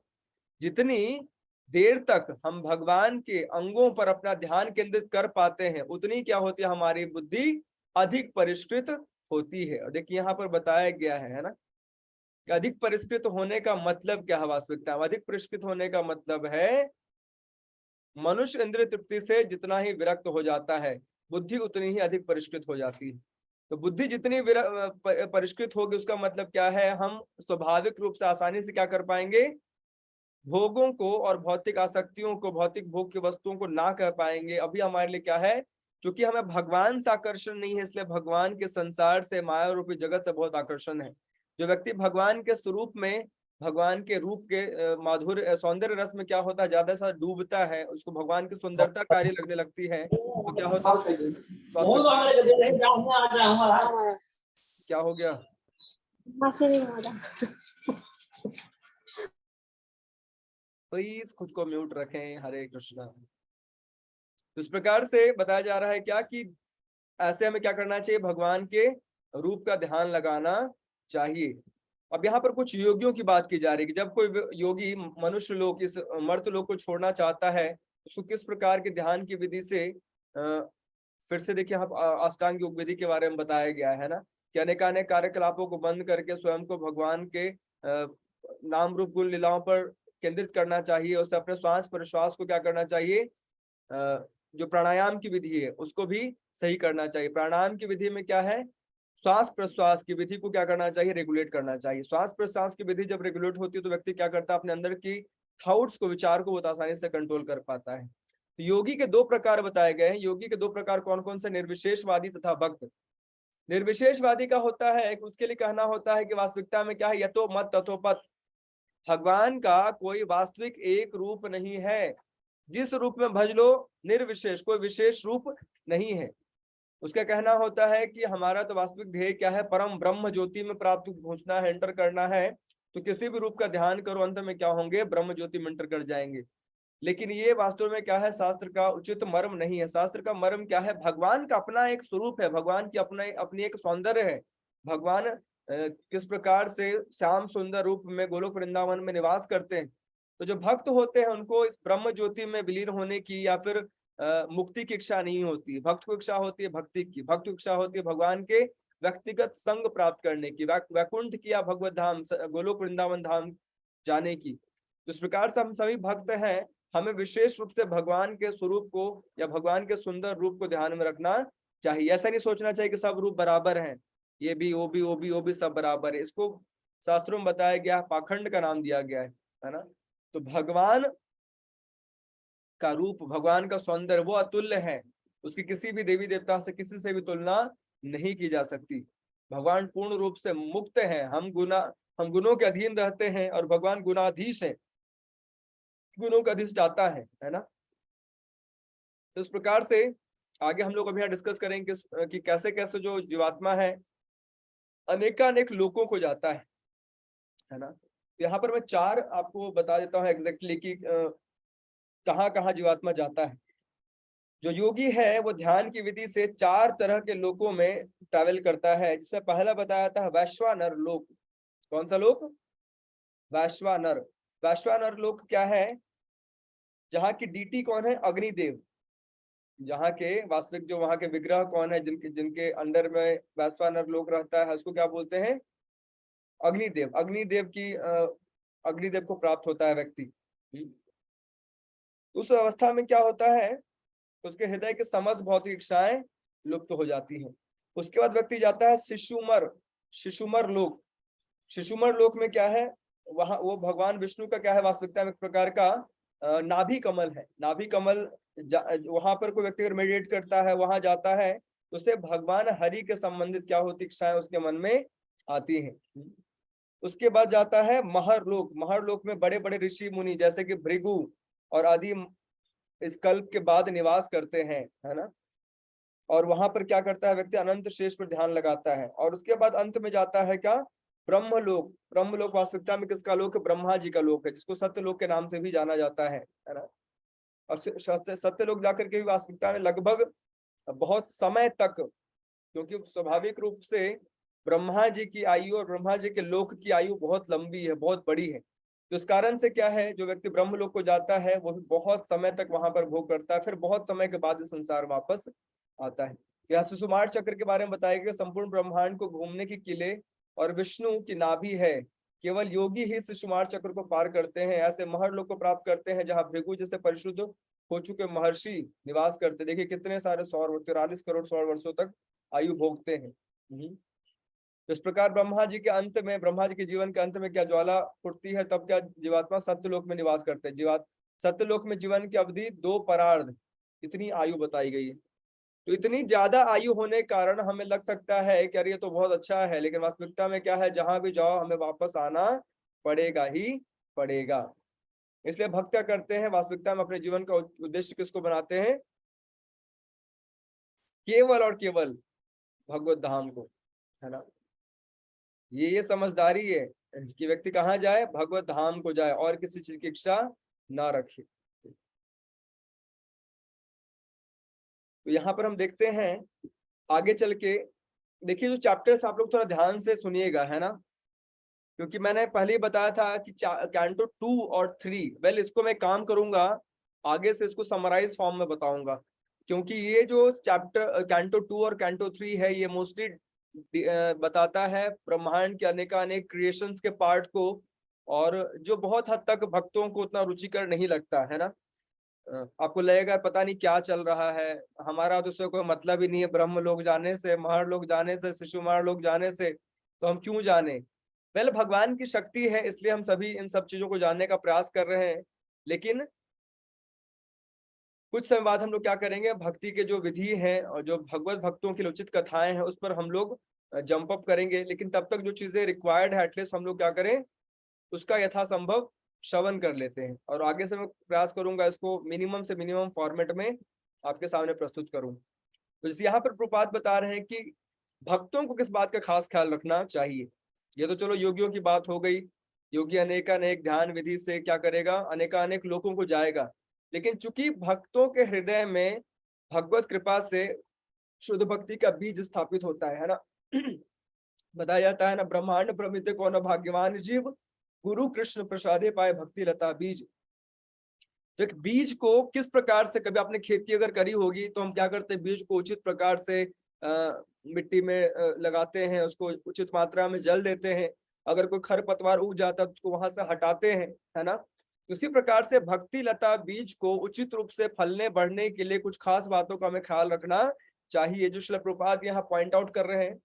जितनी देर तक हम भगवान के अंगों पर अपना ध्यान केंद्रित कर पाते हैं, उतनी क्या होती है, हमारी बुद्धि अधिक परिष्कृत होती है। और देखिए यहाँ पर बताया गया है ना, कि अधिक परिष्कृत होने का मतलब क्या है वास्तविकता में। अधिक परिष्कृत होने का मतलब है मनुष्य इंद्रिय तृप्ति से जितना ही विरक्त हो जाता है, बुद्धि उतनी ही अधिक परिष्कृत हो जाती है। तो बुद्धि जितनी परिष्कृत होगी, उसका मतलब क्या है, हम स्वाभाविक रूप से आसानी से क्या कर पाएंगे, भोगों को और भौतिक आसक्तियों को, भौतिक भोग की वस्तुओं को ना कर पाएंगे, अभी हमारे लिए क्या है, क्योंकि हमें भगवान से आकर्षण नहीं है, इसलिए भगवान के संसार से, माया रूपी जगत से बहुत आकर्षण है। जो व्यक्ति भगवान के स्वरूप में, भगवान के रूप के माधुर्य सौंदर्य रस में क्या होता है, ज्यादा सा डूबता है, उसको भगवान की सुंदरता कार्य लगने लगती है, तो क्या होता है, वास्तविकता क्या हो गया, प्लीज खुद को म्यूट रखें। हरे कृष्णा। तो इस प्रकार से बताया जा रहा है क्या कि ऐसे हमें क्या करना चाहिए, भगवान के रूप का ध्यान लगाना चाहिए। अब यहाँ पर कुछ योगियों की बात की जा रही है कि जब कोई योगी मनुष्य लोग, इस मर्त लोग को छोड़ना चाहता है, उसको किस प्रकार के ध्यान की विधि से फिर से देखिए, यहाँ अष्टांग योग विधि के बारे में बताया गया है ना, कि अनेकानेक कार्यकलापों को बंद करके स्वयं को भगवान के नाम रूप गुण लीलाओं पर केंद्रित करना चाहिए। उससे अपने श्वास प्रश्वास को क्या करना चाहिए, जो प्राणायाम की विधि है उसको भी सही करना चाहिए। प्राणायाम की विधि में क्या है, श्वास प्रश्वास की विधि को क्या करना चाहिए, रेगुलेट करना चाहिए। श्वास प्रश्वास की विधि जब रेगुलेट होती है तो व्यक्ति क्या करता है, अपने अंदर की थॉट्स को, विचार को बहुत आसानी से कंट्रोल कर पाता है। तो योगी के दो प्रकार बताए गए हैं। योगी के दो प्रकार कौन कौन से, निर्विशेषवादी तथा भक्त। निर्विशेषवादी का होता है, उसके लिए कहना होता है कि वास्तविकता में क्या है, यतो मत तथो पथ, भगवान का कोई वास्तविक एक रूप नहीं है, जिस रूप में भज लो, निर्विशेष, कोई विशेष रूप नहीं है। उसका कहना होता है कि हमारा तो वास्तविक ध्येय क्या है, परम ब्रह्म ज्योति में प्राप्त घुसना है, एंटर करना है। तो किसी भी रूप का ध्यान करो, अंत में क्या होंगे, ब्रह्म ज्योति में एंटर कर जाएंगे। लेकिन ये वास्तव में क्या है, शास्त्र का उचित मर्म नहीं है। शास्त्र का मर्म क्या है, भगवान का अपना एक स्वरूप है, भगवान की अपना अपनी एक सौंदर्य है। भगवान किस प्रकार से श्याम सुंदर रूप में गोलोक वृंदावन में निवास करते हैं। तो जो भक्त होते हैं उनको इस ब्रह्म ज्योति में विलीन होने की या फिर मुक्ति की इच्छा नहीं होती। भक्त को इच्छा होती है भक्ति की, भक्त को इच्छा होती है भगवान के व्यक्तिगत संग प्राप्त करने की, वैकुंठ की या भगवत धाम, गोलोक वृंदावन धाम जाने की। इस प्रकार से हम सभी भक्त हैं, हमें विशेष रूप से भगवान के स्वरूप को या भगवान के सुंदर रूप को ध्यान में रखना चाहिए। ऐसा नहीं सोचना चाहिए कि सब रूप बराबर हैं, ये भी वो भी वो भी वो भी सब बराबर है। इसको शास्त्रों में बताया गया, पाखंड का नाम दिया गया है ना। तो भगवान का रूप, भगवान का सौंदर्य वो अतुल्य है, उसकी किसी भी देवी देवता से, किसी से भी तुलना नहीं की जा सकती। भगवान पूर्ण रूप से मुक्त है, हम गुणों के अधीन रहते हैं और भगवान गुणाधीश है, गुणों का अधिष्ठाता है ना। तो इस प्रकार से आगे हम लोग अभी यहाँ डिस्कस करेंगे कि कैसे कैसे जो जीवात्मा है अनेकानेक लोकों को जाता है ना। यहाँ पर मैं चार आपको बता देता हूँ एग्जैक्टली कि कहाँ कहाँ जीवात्मा जाता है। जो योगी है वो ध्यान की विधि से चार तरह के लोकों में ट्रैवल करता है, जिससे पहला बताया था वैश्वानर लोक। कौन सा लोक, वैश्वानर। वैश्वानर लोक क्या है, जहाँ की डीटी कौन है, अग्निदेव। जहाँ के वास्तविक जो वहाँ के विग्रह कौन है, जिनके जिनके अंडर में वैश्वानर लोक रहता है, उसको क्या बोलते हैं, अग्निदेव। अग्निदेव को प्राप्त होता है व्यक्ति। उस अवस्था में क्या होता है, उसके हृदय के समस्त भौतिक इच्छाएं लुप्त हो जाती हैं। उसके बाद व्यक्ति जाता है शिशुमर, शिशुमर लोक। शिशुमर लोक में क्या है, वहां वो भगवान विष्णु का क्या है, वास्तविकता में एक प्रकार का नाभि कमल है। नाभि कमल वहां पर कोई व्यक्ति अगर मेडिटेट करता है, वहां जाता है, तो उससे भगवान हरि के संबंधित क्या होती इच्छाएं उसके मन में आती हैं। उसके बाद जाता है महरलोक। महरलोक में बड़े बड़े ऋषि मुनि जैसे कि भृगु और आदि इस कल्प के बाद निवास करते हैं, है ना। और वहां पर क्या करता है व्यक्ति, अनंत शेष पर ध्यान लगाता है। और उसके बाद अंत में जाता है क्या, ब्रह्मलोक। ब्रह्मलोक वास्तविकता में किसका लोक है, ब्रह्मा जी का लोक है, जिसको सत्यलोक के नाम से भी जाना जाता है ना। और सत्यलोक जाकर के भी वास्तविकता में लगभग बहुत समय तक, क्योंकि स्वाभाविक रूप से ब्रह्मा जी की आयु और ब्रह्मा जी के लोक की आयु बहुत लंबी है, बहुत बड़ी है। तो इस कारण से क्या है, जो व्यक्ति ब्रह्मलोक को जाता है वो भी बहुत समय तक वहां पर भोग करता है, फिर बहुत समय के बाद संसार वापस आता है। यहाँ सुषुमार चक्र के बारे में बताया गया, संपूर्ण ब्रह्मांड को घूमने की किले और विष्णु की नाभि है। केवल योगी ही सुषुमार चक्र को पार करते हैं, ऐसे महर्लोक को प्राप्त करते हैं जहाँ भृगु जैसे परिशुद्ध हो चुके महर्षि निवास करते। देखिए कितने सारे 100 43 करोड़ 100 वर्षों तक आयु भोगते हैं। तो इस प्रकार ब्रह्मा जी के अंत में, ब्रह्मा जी के जीवन के अंत में क्या ज्वाला फूटती है, तब क्या जीवात्मा सत्यलोक में निवास करते हैं। सत्यलोक में जीवन की अवधि 2 परार्ध, इतनी आयु बताई गई है। तो इतनी ज्यादा आयु होने के कारण हमें लग सकता है कि अरे ये तो बहुत अच्छा है, लेकिन वास्तविकता में क्या है, जहां भी जाओ हमें वापस आना पड़ेगा ही पड़ेगा। इसलिए भक्त क्या करते हैं, वास्तविकता में अपने जीवन का उद्देश्य किसको बनाते हैं, केवल और केवल भगवत धाम को, है ना। ये समझदारी है कि व्यक्ति कहाँ जाए, भगवत धाम को जाए और किसी चीज की इच्छा ना रखे। तो यहाँ पर हम देखते हैं आगे चल के, देखिए जो चैप्टर्स आप लोग थोड़ा ध्यान से सुनिएगा, है ना, क्योंकि मैंने पहले ही बताया था कि कैंटो 2 और 3, वेल इसको मैं काम करूंगा आगे से, इसको समराइज फॉर्म में बताऊंगा, क्योंकि ये जो चैप्टर कैंटो 2 और कैंटो 3 है, ये मोस्टली बताता है ब्रह्मांड के अनेक क्रिएशंस के पार्ट को, और जो बहुत हद तक भक्तों को उतना रुचिकर नहीं लगता है ना। आपको लगेगा पता नहीं क्या चल रहा है, हमारा तो उससे कोई मतलब ही नहीं है, ब्रह्म लोग जाने से, महर लोग जाने से, शिशुमार लोग जाने से, तो हम क्यों जाने। पहले भगवान की शक्ति है, इसलिए हम सभी इन सब चीजों को जानने का प्रयास कर रहे हैं, लेकिन कुछ समय बाद हम लोग क्या करेंगे, भक्ति के जो विधि है और जो भगवत भक्तों की उचित कथाएं हैं उस पर हम लोग जंप अप करेंगे, लेकिन तब तक जो चीजें रिक्वायर्ड है एटलीस्ट हम लोग क्या करें, उसका यथासंभव श्रवण कर लेते हैं, और आगे से मैं प्रयास करूंगा इसको मिनिमम से मिनिमम फॉर्मेट में आपके सामने प्रस्तुत करूं। तो जैसे यहाँ पर प्रपात बता रहे हैं कि भक्तों को किस बात का खास ख्याल रखना चाहिए। ये तो चलो योगियों की बात हो गई, योगी अनेक ध्यान विधि से क्या करेगा, अनेक लोगों को जाएगा, लेकिन चूंकि भक्तों के हृदय में भगवत कृपा से शुद्ध भक्ति का बीज स्थापित होता है ना। बताया जाता है ना, ब्रह्मांड प्रमित को न भाग्यवान जीव, गुरु कृष्ण प्रसादे पाए भक्ति लता बीज। तो एक बीज को किस प्रकार से, कभी आपने खेती अगर करी होगी तो हम क्या करते हैं, बीज को उचित प्रकार से मिट्टी में लगाते हैं, उसको उचित मात्रा में जल देते हैं, अगर कोई खरपतवार उग जाता है तो उसको वहां से हटाते हैं, है ना। उसी प्रकार से भक्ति लता बीज को उचित रूप से फलने बढ़ने के लिए कुछ खास बातों का हमें ख्याल रखना चाहिए, जो श्रील प्रभुपाद यहाँ पॉइंट आउट कर रहे हैं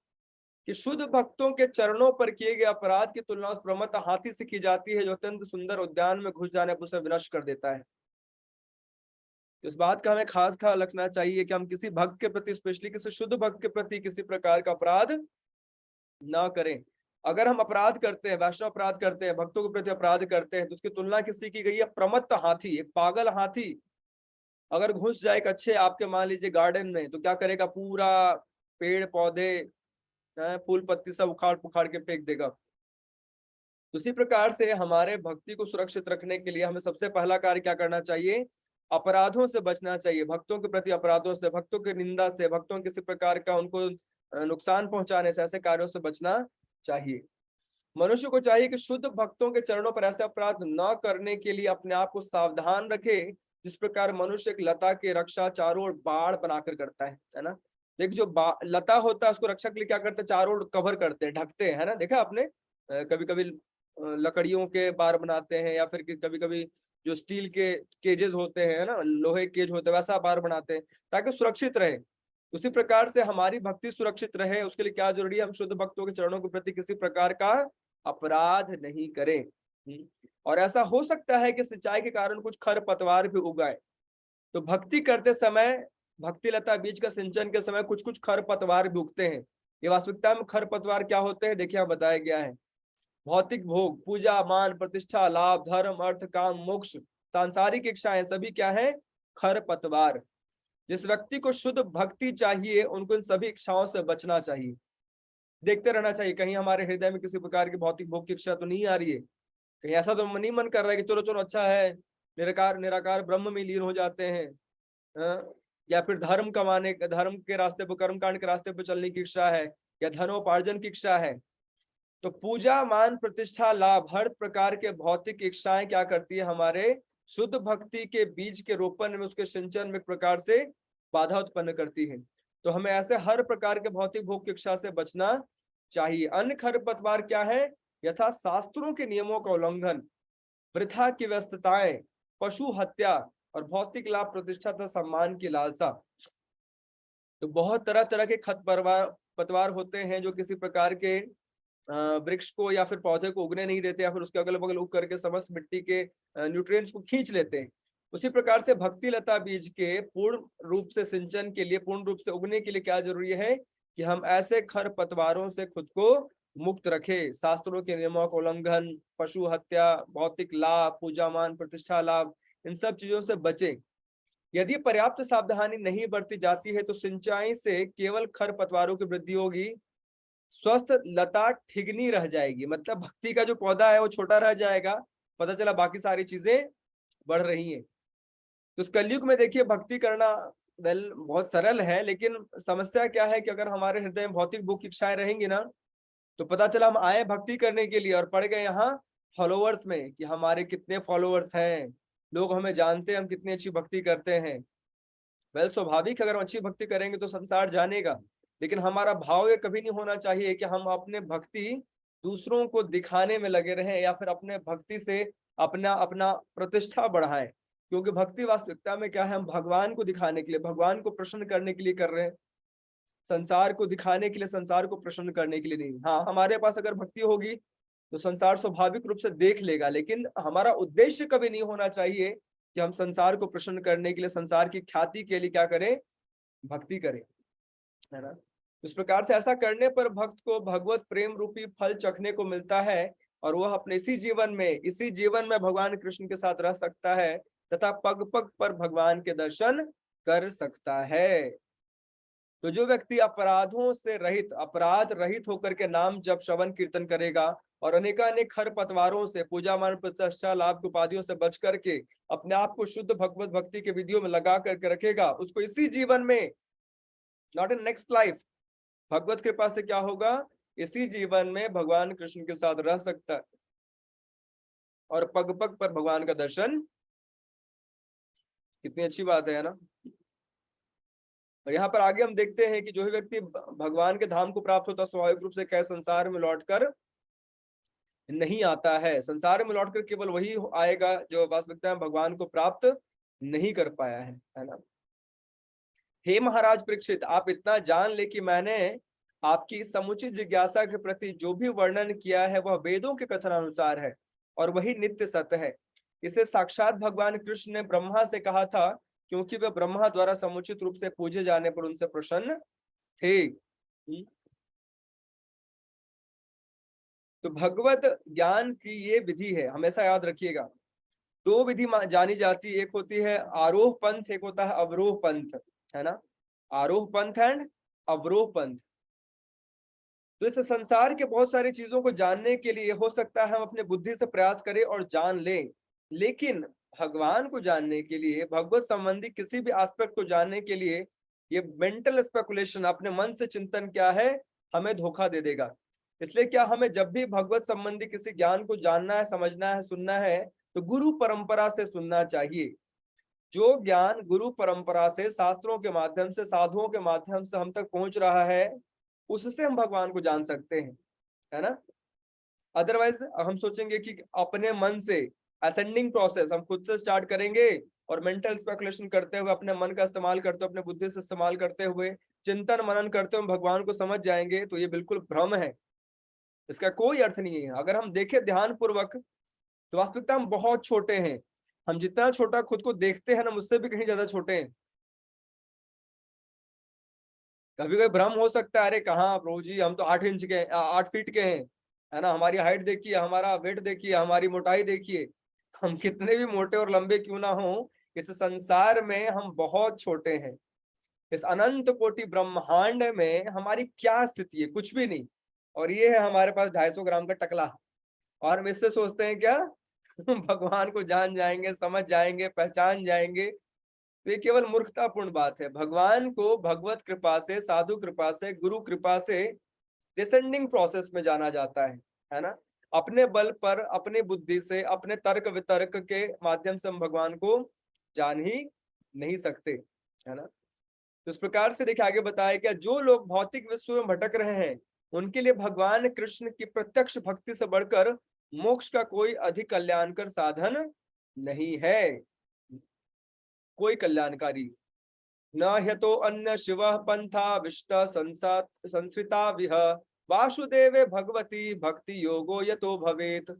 कि शुद्ध भक्तों के चरणों पर किए गए अपराध की तुलना उस प्रमत्त हाथी से की जाती है, जो अत्यंत सुंदर उद्यान में घुस जाने पर उसे विनष्ट कर देता है। इस बात का हमें खास ख्याल रखना चाहिए कि हम किसी भक्त के प्रति, स्पेशली किसी शुद्ध भक्त के प्रति किसी प्रकार का अपराध ना करें। अगर हम अपराध करते हैं, वैष्णव अपराध करते हैं, भक्तों के प्रति अपराध करते हैं, तो उसकी तुलना किससे की गई है, प्रमत्त हाथी, एक पागल हाथी अगर घुस जाए एक अच्छे आपके मान लीजिए गार्डन में, तो क्या करेगा, पूरा पेड़ पौधे फूल पत्ती सब उखाड़ पुखाड़ के फेंक देगा। उसी प्रकार से हमारे भक्ति को सुरक्षित रखने के लिए हमें सबसे पहला कार्य क्या करना चाहिए, अपराधों से बचना चाहिए, भक्तों के प्रति अपराधों से, भक्तों की निंदा से, भक्तों किसी प्रकार का उनको नुकसान पहुंचाने से, ऐसे कार्यों से बचना चाहिए। मनुष्य को चाहिए कि शुद्ध भक्तों के चरणों पर ऐसे अपराध न करने के लिए अपने आप को सावधान रखे, जिस प्रकार मनुष्य एक लता की रक्षा चारों ओर बाढ़ बनाकर करता है ना। देखिए जो लता होता है उसको रक्षा के लिए क्या करते हैं, चारों ओर कवर करते हैं, ढकते हैं, है ना। देखा आपने, कभी कभी लकड़ियों के बार बनाते हैं, या फिर कभी कभी जो स्टील के केजेस होते हैं ना, लोहे केज होते हैं, वैसा बार बनाते हैं ताकि सुरक्षित रहे। उसी प्रकार से हमारी भक्ति सुरक्षित रहे, उसके लिए क्या जरूरी है, हम शुद्ध भक्तों के चरणों के प्रति किसी प्रकार का अपराध नहीं करें। और ऐसा हो सकता है कि सिंचाई के कारण कुछ खर पतवार भी उगाए, तो भक्ति करते समय, भक्ति लता बीज का सिंचन के समय कुछ कुछ खर पतवार भी उगते हैं। ये वास्तविकता में खर पतवार क्या होते हैं, देखिए बताया गया है, भौतिक भोग, पूजा, मान, प्रतिष्ठा, लाभ, धर्म, अर्थ, काम, मोक्ष, सांसारिक इच्छाएं, सभी क्या है, खर पतवार। जिस व्यक्ति को शुद्ध भक्ति चाहिए उनको इन सभी इच्छाओं से बचना चाहिए, देखते रहना चाहिए कहीं हमारे हृदय में किसी प्रकार की भौतिक भोग की इच्छा तो नहीं आ रही है, कहीं ऐसा तो नहीं मन कर रहा है कि चलो चलो अच्छा है, निराकार निराकार ब्रह्म में लीन हो जाते हैं, या फिर धर्म कमाने, धर्म के रास्ते पर, कर्म कांड के रास्ते पर चलने की इच्छा है, या धनोपार्जन की इच्छा है। तो पूजा, मान, प्रतिष्ठा, लाभ, हर प्रकार के भौतिक इच्छाएं क्या करती है, हमारे शुद्ध भक्ति के बीज के रोपण में, उसके सिंचन में एक प्रकार से बाधा उत्पन्न करती है। तो हमें ऐसे हर प्रकार के भौतिक भोग की इच्छा से बचना चाहिए। अन्य खरपतवार क्या है, यथा शास्त्रों के नियमों का उल्लंघन, वृथा की व्यस्तताएं, पशु हत्या और भौतिक लाभ, प्रतिष्ठा तथा सम्मान की लालसा। तो बहुत तरह तरह के पतवार होते हैं जो किसी प्रकार के वृक्ष को या फिर पौधे को उगने नहीं देते, या फिर उसके अगल बगल उग करके समस्त मिट्टी के न्यूट्रिएंट्स को खींच लेते हैं। उसी प्रकार से भक्ति लता बीज के पूर्ण रूप से सिंचन के लिए, पूर्ण रूप से उगने के लिए क्या जरूरी है कि हम ऐसे खर पतवारों से खुद को मुक्त रखे। शास्त्रों के नियमों का उल्लंघन, पशु हत्या, भौतिक लाभ, पूजा मान, प्रतिष्ठा लाभ, इन सब चीजों से बचे। यदि पर्याप्त सावधानी नहीं बरती जाती है तो सिंचाई से केवल खर पतवारों की वृद्धि होगी, स्वस्थ लता ठिगनी रह जाएगी। मतलब भक्ति का जो पौधा है वो छोटा रह जाएगा, पता चला बाकी सारी चीजें बढ़ रही हैं। तो इस कलयुग में देखिए भक्ति करना वेल बहुत सरल है, लेकिन समस्या क्या है कि अगर हमारे हृदय में भौतिक भूख इच्छाएं रहेंगी ना, तो पता चला हम आए भक्ति करने के लिए और पड़ गए यहाँ फॉलोअर्स में कि हमारे कितने फॉलोअर्स हैं, लोग हमें जानते हैं हम कितनी अच्छी भक्ति करते हैं। वेल स्वाभाविक, अगर हम अच्छी भक्ति करेंगे तो संसार जानेगा, लेकिन हमारा भाव ये कभी नहीं होना चाहिए कि हम अपने भक्ति दूसरों को दिखाने में लगे रहें या फिर अपने भक्ति से अपना अपना प्रतिष्ठा बढ़ाएं। क्योंकि भक्ति वास्तविकता में क्या है, हम भगवान को दिखाने के लिए, भगवान को प्रसन्न करने के लिए कर रहे हैं, संसार को दिखाने के लिए, संसार को प्रसन्न करने के लिए नहीं। हाँ, हमारे पास अगर भक्ति होगी तो संसार स्वाभाविक रूप से देख लेगा, लेकिन हमारा उद्देश्य कभी नहीं होना चाहिए कि हम संसार को प्रसन्न करने के लिए, संसार की ख्याति के लिए क्या करें, भक्ति करें, है ना। इस प्रकार से ऐसा करने पर भक्त को भगवत प्रेम रूपी फल चखने को मिलता है और वह अपने इसी जीवन में भगवान कृष्ण के साथ रह सकता है तथा पग पग पर भगवान के दर्शन कर सकता है। तो जो व्यक्ति अपराधों से रहित, अपराध रहित होकर के नाम जब श्रवण कीर्तन करेगा और अनेकानेक खर पतवारों से, पूजा मान, प्रतिष्ठा, लाभ, उपाधियों से बच करके अपने आप को शुद्ध भगवत भक्ति के विधियों में लगा करके रखेगा, उसको इसी जीवन में, नॉट इन नेक्स्ट लाइफ, भगवत कृपा से क्या होगा, इसी जीवन में भगवान कृष्ण के साथ रह सकता है और पग पग पर भगवान का दर्शन। कितनी अच्छी बात है ना। और यहाँ पर आगे हम देखते हैं कि जो भी व्यक्ति भगवान के धाम को प्राप्त होता है स्वाभाविक रूप से क्या संसार में लौटकर नहीं आता है। संसार में लौटकर केवल वही आएगा जो वास्तविकता में भगवान को प्राप्त नहीं कर पाया है ना। हे महाराज परीक्षित, आप इतना जान ले कि मैंने आपकी समुचित जिज्ञासा के प्रति जो भी वर्णन किया है वह वेदों के कथन अनुसार है और वही नित्य सत्य है। इसे साक्षात भगवान कृष्ण ने ब्रह्मा से कहा था, क्योंकि वे ब्रह्मा द्वारा समुचित रूप से पूजे जाने पर उनसे प्रसन्न थे। तो भगवत ज्ञान की ये विधि है, हमेशा याद रखिएगा। दो विधि जानी जाती है, एक होती है आरोह पंथ, एक होता है अवरोह पंथ, है ना। आरोह पंथ एंड अवरोह पंथ। तो इस संसार के बहुत सारी चीजों को जानने के लिए हो सकता है हम अपने बुद्धि से प्रयास करें और जान लें, लेकिन भगवान को जानने के लिए, भगवत संबंधी किसी भी एस्पेक्ट को जानने के लिए ये मेंटल स्पेकुलेशन, अपने मन से चिंतन क्या है, हमें धोखा दे देगा। इसलिए क्या हमें जब भी भगवत संबंधी किसी ज्ञान को जानना है, समझना है, सुनना है, तो गुरु परंपरा से सुनना चाहिए। जो ज्ञान गुरु परंपरा से, शास्त्रों के माध्यम से, साधुओं के माध्यम से हम तक पहुंच रहा है, उससे हम भगवान को जान सकते हैं, है ना। अदरवाइज हम सोचेंगे कि अपने मन से असेंडिंग प्रोसेस हम खुद से स्टार्ट करेंगे और मेंटल स्पेकुलेशन करते हुए, अपने मन का इस्तेमाल करते हुए, अपने बुद्धि से इस्तेमाल करते हुए, चिंतन मनन करते हुए भगवान को समझ जाएंगे, तो ये बिल्कुल भ्रम है, इसका कोई अर्थ नहीं है। अगर हम देखें ध्यान पूर्वक तो वास्तविकता हम बहुत छोटे हैं। हम जितना छोटा खुद को देखते हैं ना, मुझसे भी कहीं ज्यादा छोटे हैं। कभी कभी भ्रम हो सकता है, अरे कहाँ प्रभु जी, हम तो 8 इंच के, 8 फीट के हैं, है ना। हमारी हाइट देखिए, हमारा वेट देखिए, हमारी मोटाई देखिए, हम कितने भी मोटे और लंबे क्यों ना हो, इस संसार में हम बहुत छोटे हैं। इस अनंत कोटि ब्रह्मांड में हमारी क्या स्थिति है, कुछ भी नहीं। और ये है हमारे पास 250 ग्राम का टकला, और हम इससे सोचते हैं क्या भगवान को जान जाएंगे, समझ जाएंगे, पहचान जाएंगे। तो ये केवल मूर्खतापूर्ण बात है। भगवान को भगवत कृपा से, साधु कृपा से, गुरु कृपा से डिसेंडिंग प्रोसेस में जाना जाता है ना। अपने बल पर, अपनी बुद्धि से, अपने तर्क वितर्क के माध्यम से हम भगवान को जान ही नहीं सकते, है ना। तो इस प्रकार से देखिए आगे बताया क्या, जो लोग भौतिक विश्व में भटक रहे हैं उनके लिए भगवान कृष्ण की प्रत्यक्ष भक्ति से बढ़कर मोक्ष का कोई अधिक कल्याणकर साधन नहीं है, कोई कल्याणकारी। न ह्यतो अन्य शिवः पंथा विष्ट संसृता विह वासुदेवे भगवती भक्ति योगो यतो भवेत।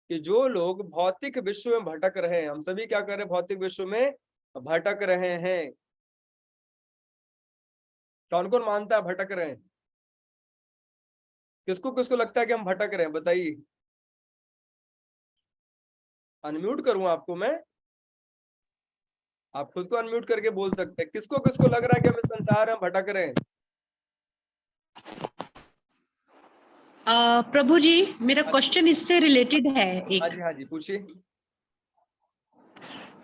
कि जो लोग भौतिक विश्व में भटक रहे हैं, हम सभी क्या कर रहे हैं, भौतिक विश्व में भटक रहे हैं। कौन कौन मानता है भटक रहे हैं? किसको किसको लगता है कि हम भटक रहे हैं, बताइए। अनम्यूट करूं आपको मैं? आप खुद को अनम्यूट करके बोल सकते हैं। किसको किसको लग रहा है कि हम इस संसार में भटक रहे हैं? प्रभु जी, मेरा क्वेश्चन इससे रिलेटेड है एक। हाँ जी पूछिए।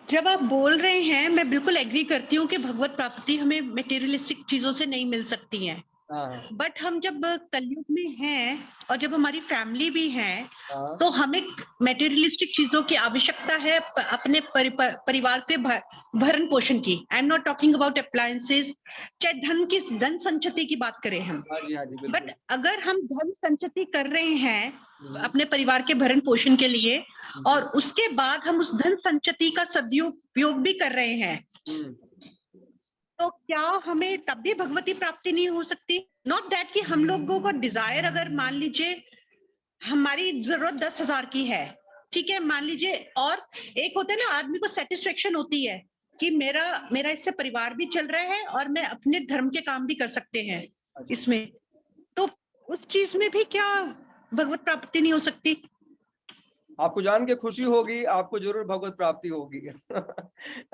जब आप बोल रहे हैं, मैं बिल्कुल एग्री करती हूँ कि भगवत प्राप्ति हमें मटेरियलिस्टिक चीजों से नहीं मिल सकती है। हाँ बट हम जब कलयुग में हैं और जब हमारी फैमिली भी है, हाँ तो हमें मटेरियलिस्टिक चीजों की आवश्यकता है अपने परिवार के भरण पोषण की। I am not talking about appliances, चाहे धन संचति की बात करें हम। हाँ जी बट बिल्कुल। अगर हम धन संचति कर रहे हैं अपने परिवार के भरण पोषण के लिए, और उसके बाद हम उस धन संचति का सदुपयोग भी कर रहे हैं, तो क्या हमें तब भी भगवती प्राप्ति नहीं हो सकती? नॉट दैट कि हम लोगों को डिजायर, अगर मान लीजिए हमारी जरूरत 10,000 की है, ठीक है, मान लीजिए, और एक होता है ना, आदमी को सेटिस्फेक्शन होती है कि मेरा इससे परिवार भी चल रहा है और मैं अपने धर्म के काम भी कर सकते हैं इसमें, तो उस चीज में भी क्या भगवत प्राप्ति नहीं हो सकती? आपको जान के खुशी होगी, आपको जरूर भगवत प्राप्ति होगी।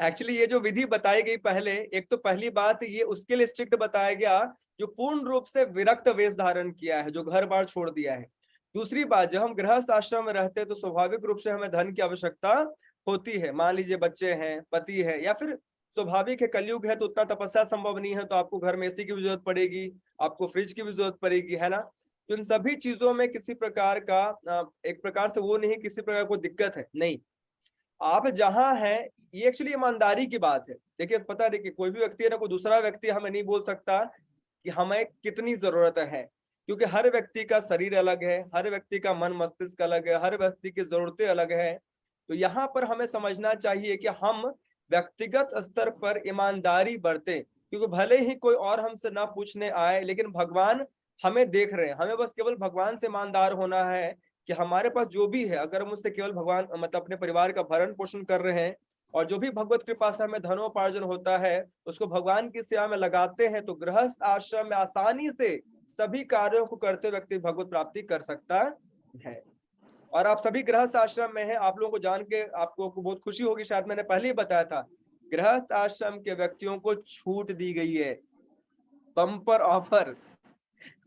एक्चुअली ये जो विधि बताई गई पहले, एक तो पहली बात ये उसके लिए स्ट्रिक्ट बताया गया जो पूर्ण रूप से विरक्त वेश धारण किया है, जो घर बार छोड़ दिया है। दूसरी बात, जब हम गृहस्थ आश्रम में रहते हैं तो स्वाभाविक रूप से हमें धन की आवश्यकता होती है। मान लीजिए बच्चे हैं, पति है, या फिर स्वाभाविक है कलयुग है तो उतना तपस्या संभव नहीं है, तो आपको घर में एसी की भी जरूरत पड़ेगी, आपको फ्रिज की भी जरूरत पड़ेगी, है ना। तो इन सभी चीजों में किसी प्रकार का एक प्रकार से वो नहीं, किसी प्रकार को दिक्कत है नहीं। आप जहां हैं, ये एक्चुअली ईमानदारी की बात है। देखिए पता, देखिए कोई भी व्यक्ति है ना, कोई दूसरा व्यक्ति हमें नहीं बोल सकता कि हमें कितनी जरूरत है, क्योंकि हर व्यक्ति का शरीर अलग है, हर व्यक्ति का मन मस्तिष्क अलग है, हर व्यक्ति की जरूरतें अलग है। तो यहाँ पर हमें समझना चाहिए कि हम व्यक्तिगत स्तर पर ईमानदारी बरतें, क्योंकि भले ही कोई और हमसे ना पूछने आए, लेकिन भगवान हमें देख रहे हैं। हमें बस केवल भगवान से ईमानदार होना है कि हमारे पास जो भी है, अगर हम उससे केवल भगवान मतलब अपने परिवार का भरण पोषण कर रहे हैं, और जो भी भगवत कृपा से हमें धनोपार्जन होता है उसको भगवान की सेवा में लगाते हैं, तो गृहस्थ आश्रम में आसानी से सभी कार्यों को करते व्यक्ति भगवत प्राप्ति कर सकता है। और आप सभी गृहस्थ आश्रम में हैं, आप लोगों को जान के आपको बहुत खुशी होगी, शायद मैंने पहले ही बताया था, गृहस्थ आश्रम के व्यक्तियों को छूट दी गई है, बम्पर ऑफर।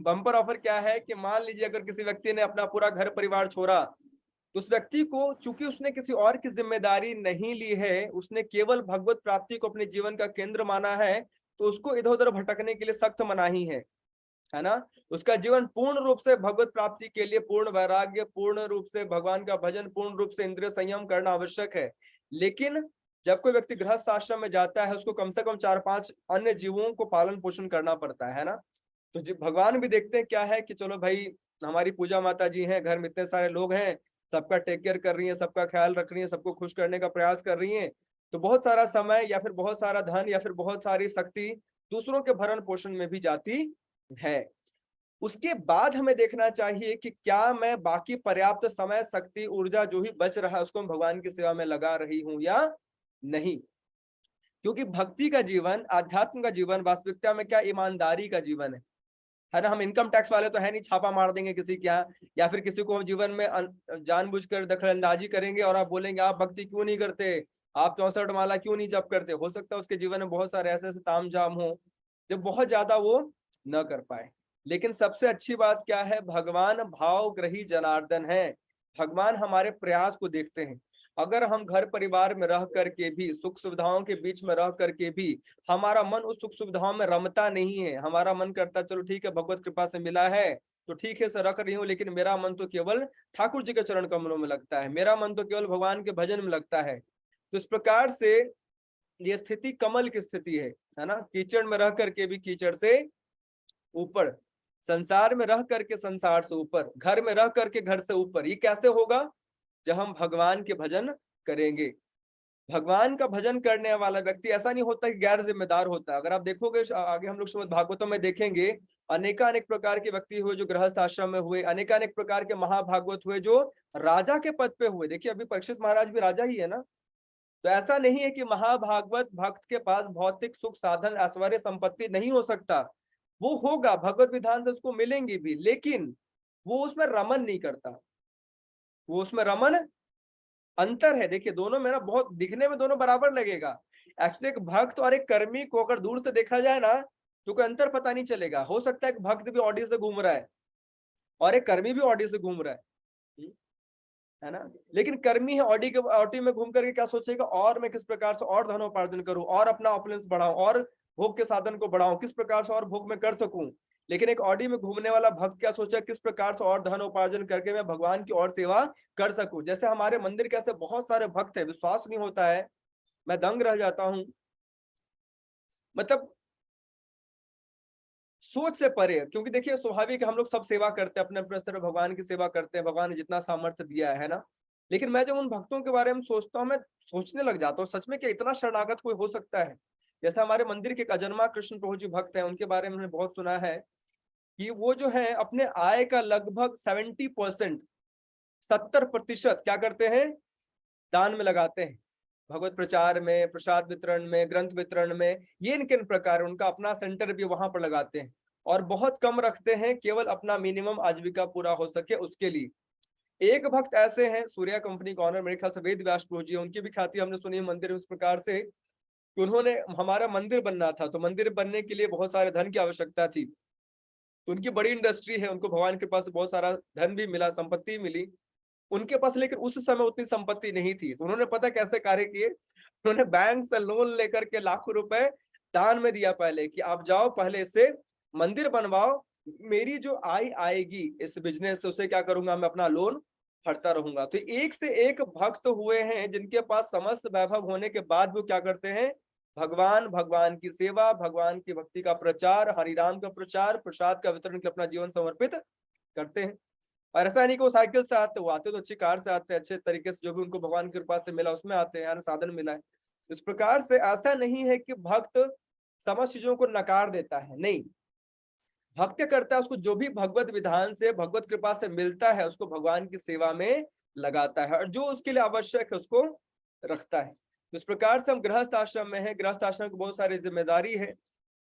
बम्पर ऑफर क्या है कि मान लीजिए अगर किसी व्यक्ति ने अपना पूरा घर परिवार छोड़ा, तो उस व्यक्ति को, चूंकि उसने किसी और की जिम्मेदारी नहीं ली है, उसने केवल भगवत प्राप्ति को अपने जीवन का केंद्र माना है, तो उसको इधर उधर भटकने के लिए सख्त मनाही है ना। उसका जीवन पूर्ण रूप से भगवत प्राप्ति के लिए, पूर्ण वैराग्य, पूर्ण रूप से भगवान का भजन, पूर्ण रूप से इंद्रिय संयम करना आवश्यक है। लेकिन जब कोई व्यक्ति गृहस्थ आश्रम में जाता है, उसको कम से कम 4-5 अन्य जीवों को पालन पोषण करना पड़ता है ना। तो भगवान भी देखते हैं क्या है कि चलो भाई, हमारी पूजा माता जी हैं, घर में इतने सारे लोग हैं, सबका टेक केयर कर रही हैं, सबका ख्याल रख रही हैं, सबको खुश करने का प्रयास कर रही हैं, तो बहुत सारा समय या फिर बहुत सारा धन या फिर बहुत सारी शक्ति दूसरों के भरण पोषण में भी जाती है। उसके बाद हमें देखना चाहिए कि क्या मैं बाकी पर्याप्त समय, शक्ति, ऊर्जा जो भी बच रहा है उसको मैं भगवान की सेवा में लगा रही हूं या नहीं। क्योंकि भक्ति का जीवन, आध्यात्म का जीवन वास्तविकता में क्या, ईमानदारी का जीवन है ना। हम इनकम टैक्स वाले तो है नहीं, छापा मार देंगे किसी के यहाँ, या फिर किसी को हम जीवन में जानबूझकर दखलंदाजी करेंगे और आप बोलेंगे आप भक्ति क्यों नहीं करते, आप 64 माला क्यों नहीं जप करते। हो सकता है उसके जीवन में बहुत सारे ऐसे ऐसे ताम झाम हो जो बहुत ज्यादा वो न कर पाए। लेकिन सबसे अच्छी बात क्या है, भगवान भावग्रही जनार्दन है। भगवान हमारे प्रयास को देखते हैं। अगर हम घर परिवार में रह करके भी, सुख सुविधाओं के बीच में रह करके भी हमारा मन उस सुख सुविधाओं में रमता नहीं है, हमारा मन करता चलो ठीक है भगवत कृपा से मिला है तो ठीक है सर रख रही हूँ, लेकिन मेरा मन तो केवल ठाकुर जी के चरण कमलों में लगता है, मेरा मन तो केवल भगवान के भजन में लगता है। तो इस प्रकार से ये स्थिति कमल की स्थिति है ना। कीचड़ में रह करके भी कीचड़ से ऊपर, संसार में रह करके संसार से ऊपर, घर में रह करके घर से ऊपर। ये कैसे होगा? जब हम भगवान के भजन करेंगे। भगवान का भजन करने वाला व्यक्ति ऐसा नहीं होता कि गैर जिम्मेदार होता है। अगर आप देखोगे आगे हम लोग श्रीमद् भागवतों में देखेंगे, अनेकानेक प्रकार के व्यक्ति हुए जो गृहस्थ आश्रम में हुए, अनेकानेक प्रकार के महाभागवत हुए जो राजा के पद पे हुए। देखिए अभी परीक्षित महाराज भी राजा ही है ना। तो ऐसा नहीं है कि महाभागवत भक्त के पास भौतिक सुख साधन ऐश्वर्य संपत्ति नहीं हो सकता, वो होगा, भगवत विधान से उसको मिलेंगी भी, लेकिन वो उसमें रमन नहीं करता, वो उसमें रमन अंतर है। देखिए दोनों में ना बहुत दिखने में दोनों बराबर लगेगा, एक्चुअली एक भक्त और एक कर्मी को अगर दूर से देखा जाए ना तो कोई अंतर पता नहीं चलेगा। हो सकता है कि भक्त भी ऑडी से घूम रहा है और एक कर्मी भी ऑडी से घूम रहा है ना, लेकिन कर्मी है ऑडी में घूम करके क्या सोचेगा, और मैं किस प्रकार से और धनोपार्जन करूं, और अपना ऑपुलेंस बढ़ाऊं, और भोग के साधन को बढ़ाऊं, किस प्रकार से और भोग में कर सकूं। लेकिन एक ऑडी में घूमने वाला भक्त क्या सोचा, किस प्रकार से और धन उपार्जन करके मैं भगवान की और सेवा कर सकूं। जैसे हमारे मंदिर के ऐसे बहुत सारे भक्त हैं, विश्वास नहीं होता है, मैं दंग रह जाता हूं, मतलब सोच से परे। क्योंकि देखिए स्वाभाविक हम लोग सब सेवा करते हैं, अपने अपने स्तर पर भगवान की सेवा करते हैं, भगवान ने जितना सामर्थ्य दिया है ना। लेकिन मैं जब उन भक्तों के बारे में सोचता हूँ, मैं सोचने लग जाता हूँ सच में क्या इतना शरणागत कोई हो सकता है। जैसे हमारे मंदिर के अजन्मा कृष्ण प्रभु जी भक्त हैं, उनके बारे में मैंने बहुत सुना है कि वो जो है अपने आय का लगभग 70%, 70% क्या करते हैं, दान में लगाते हैं, भगवत प्रचार में, प्रसाद वितरण में, ग्रंथ वितरण में। ये इन किन प्रकार उनका अपना सेंटर भी वहां पर लगाते हैं, और बहुत कम रखते हैं, केवल अपना मिनिमम आजीविका पूरा हो सके उसके लिए। एक भक्त ऐसे हैं, सूर्या कंपनी का ऑनर मेरे ख्याल से वेद व्यास प्रभु जी, उनकी भी ख्याति हमने सुनी मंदिर उस प्रकार से कि उन्होंने, हमारा मंदिर बनना था तो मंदिर बनने के लिए बहुत सारे धन की आवश्यकता थी, तो उनकी बड़ी इंडस्ट्री है, उनको भगवान के पास बहुत सारा धन भी मिला, संपत्ति मिली उनके पास, लेकिन उस समय उतनी संपत्ति नहीं थी। तो उन्होंने पता कैसे कार्य किए, उन्होंने बैंक से लोन लेकर के लाखों रुपए दान में दिया पहले, कि आप जाओ पहले से मंदिर बनवाओ, मेरी जो आय आएगी इस बिजनेस से उसे क्या करूंगा, मैं अपना लोन भरता रहूंगा। तो एक से एक भक्त हुए हैं जिनके पास समस्त वैभव होने के बाद वो क्या करते हैं, भगवान की सेवा, भगवान की भक्ति का प्रचार, हरिनाम का प्रचार, प्रसाद का वितरण के अपना जीवन समर्पित करते हैं। और ऐसा नहीं कि वो साइकिल से आते, वो आते तो अच्छी कार से आते हैं, अच्छे तरीके से जो भी उनको भगवान की कृपा से मिला उसमें आते हैं, यानी साधन मिला है। इस प्रकार से ऐसा नहीं है कि भक्त समस्त चीजों को नकार देता है, नहीं, भक्त करता है उसको जो भी भगवत विधान से, भगवत कृपा से मिलता है उसको भगवान की सेवा में लगाता है, और जो उसके लिए आवश्यक है उसको रखता है। इस प्रकार से हम गृहस्थ आश्रम में है, गृहस्थ आश्रम की बहुत सारी जिम्मेदारी है,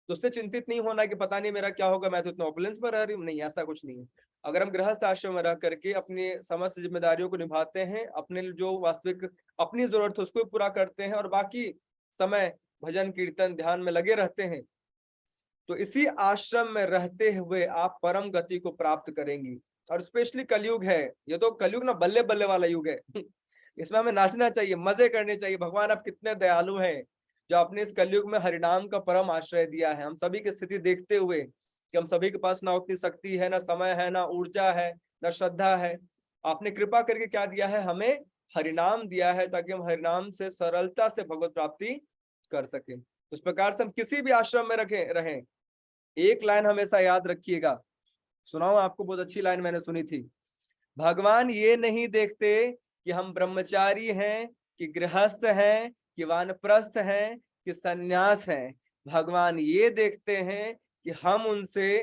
तो उससे चिंतित नहीं होना कि पता नहीं मेरा क्या होगा, मैं तो इतना ऑपुलेंस में रह रही हूँ, नहीं, ऐसा कुछ नहीं है। अगर हम गृहस्थ आश्रम में रह करके अपनी समस्त जिम्मेदारियों को निभाते हैं, अपने जो वास्तविक अपनी जरूरत है उसको पूरा करते हैं, और बाकी समय भजन कीर्तन ध्यान में लगे रहते हैं, तो इसी आश्रम में रहते हुए आप परम गति को प्राप्त करेंगी। और स्पेशली कलयुग है, ये तो कलयुग ना बल्ले बल्ले वाला युग है इसमें हमें नाचना चाहिए, मजे करने चाहिए। भगवान आप कितने दयालु हैं जो आपने इस कलयुग में हरिनाम का परम आश्रय दिया है। हम सभी की स्थिति देखते हुए कि हम सभी के पास ना उतनी शक्ति है, ना समय है, ना ऊर्जा है, ना श्रद्धा है, आपने कृपा करके क्या दिया है, हमें हरिनाम दिया है, ताकि हम हरिनाम से सरलता से भगवत प्राप्ति कर सके। उस प्रकार से हम किसी भी आश्रम में रहें, एक लाइन हमेशा याद रखिएगा, सुनाओ आपको, बहुत अच्छी लाइन मैंने सुनी थी। भगवान ये नहीं देखते कि हम ब्रह्मचारी हैं, कि गृहस्थ हैं, कि वानप्रस्थ हैं, कि सन्यास हैं। भगवान ये देखते हैं कि हम उनसे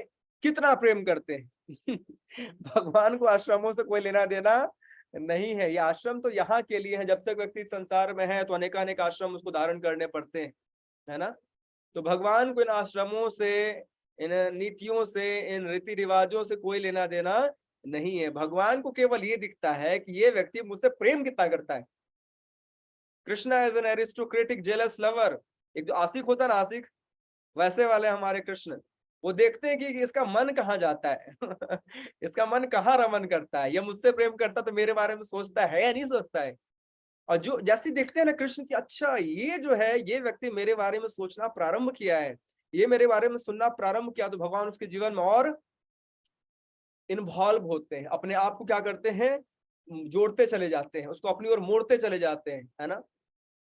कितना प्रेम करते हैं भगवान को आश्रमों से कोई लेना देना नहीं है। ये आश्रम तो यहाँ के लिए है, जब तक व्यक्ति संसार में है तो अनेकानेक आश्रम उसको धारण करने पड़ते हैं, है ना। तो भगवान को इन आश्रमों से, इन नीतियों से, इन रीति रिवाजों से कोई लेना देना नहीं है। भगवान को केवल ये दिखता है कि ये व्यक्ति मुझसे प्रेम कितना करता है। Krishna as an aristocratic jealous lover, एक जो आशिक होता है ना, आशिक, वैसे वाले हमारे कृष्ण, वो देखते हैं कि इसका मन कहाँ जाता है इसका मन कहाँ रमन करता है, ये मुझसे प्रेम करता तो मेरे बारे में सोचता है या नहीं सोचता है। और जो जैसे देखते हैं ना कृष्ण की, अच्छा ये जो है ये व्यक्ति मेरे बारे में सोचना प्रारंभ किया है, ये मेरे बारे में सुनना प्रारंभ किया, तो भगवान उसके जीवन में और इन्वॉल्व होते हैं, अपने आप को क्या करते हैं, जोड़ते चले जाते हैं, उसको अपनी ओर मोड़ते चले जाते हैं, है ना।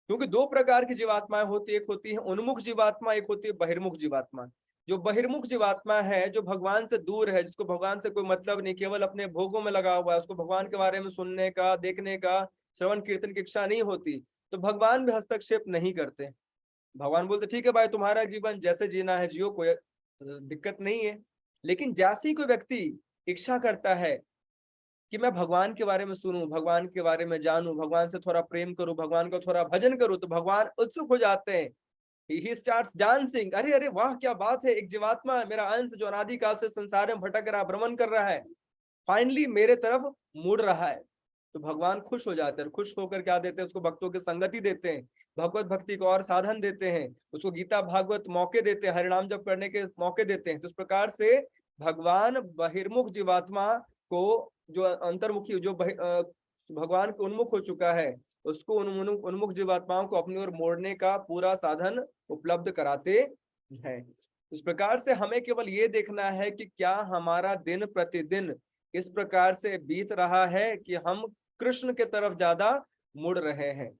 क्योंकि दो प्रकार की जीवात्माएं होती है, एक होती है उन्मुख जीवात्मा, एक होती है बहिर्मुख जीवात्मा। जो बहिर्मुख जीवात्मा है, जो भगवान से दूर है, जिसको भगवान से कोई मतलब नहीं, केवल अपने भोगों में लगा हुआ है, उसको भगवान के बारे में सुनने का, देखने का, श्रवण कीर्तन की इच्छा नहीं होती, तो भगवान भी हस्तक्षेप नहीं करते। भगवान बोलते ठीक है भाई, तुम्हारा जीवन जैसे जीना है जियो, कोई दिक्कत नहीं है। लेकिन जैसे ही कोई व्यक्ति इच्छा करता है कि मैं भगवान के बारे में सुनूं, भगवान के बारे में जानूं, भगवान से थोड़ा प्रेम करूं, भगवान का थोड़ा भजन करूं, तो भगवान उत्सुक हो जाते हैं। ही स्टार्ट्स डांसिंग, अरे अरे वाह क्या बात है, एक जीवात्मा है, मेरा अंश जो अनादिकाल से संसार में भटक रहा, भ्रमण कर रहा है, फाइनली मेरे तरफ मुड़ रहा है। तो भगवान खुश हो जाते हैं। खुश होकर क्या देते हैं उसको? भक्तों की संगति देते हैं, भगवत भक्ति को और साधन देते हैं, उसको गीता भागवत मौके देते हैं, हरिनाम जप करने के मौके देते हैं। तो इस प्रकार से भगवान बहिर्मुख जीवात्मा को, जो अंतर्मुखी, जो भगवान के उन्मुख हो चुका है, उसको उन्मुख जीवात्माओं को अपनी ओर मोड़ने का पूरा साधन उपलब्ध कराते हैं। इस प्रकार से हमें केवल ये देखना है कि क्या हमारा दिन प्रतिदिन इस प्रकार से बीत रहा है कि हम कृष्ण के तरफ ज्यादा मुड़ रहे हैं।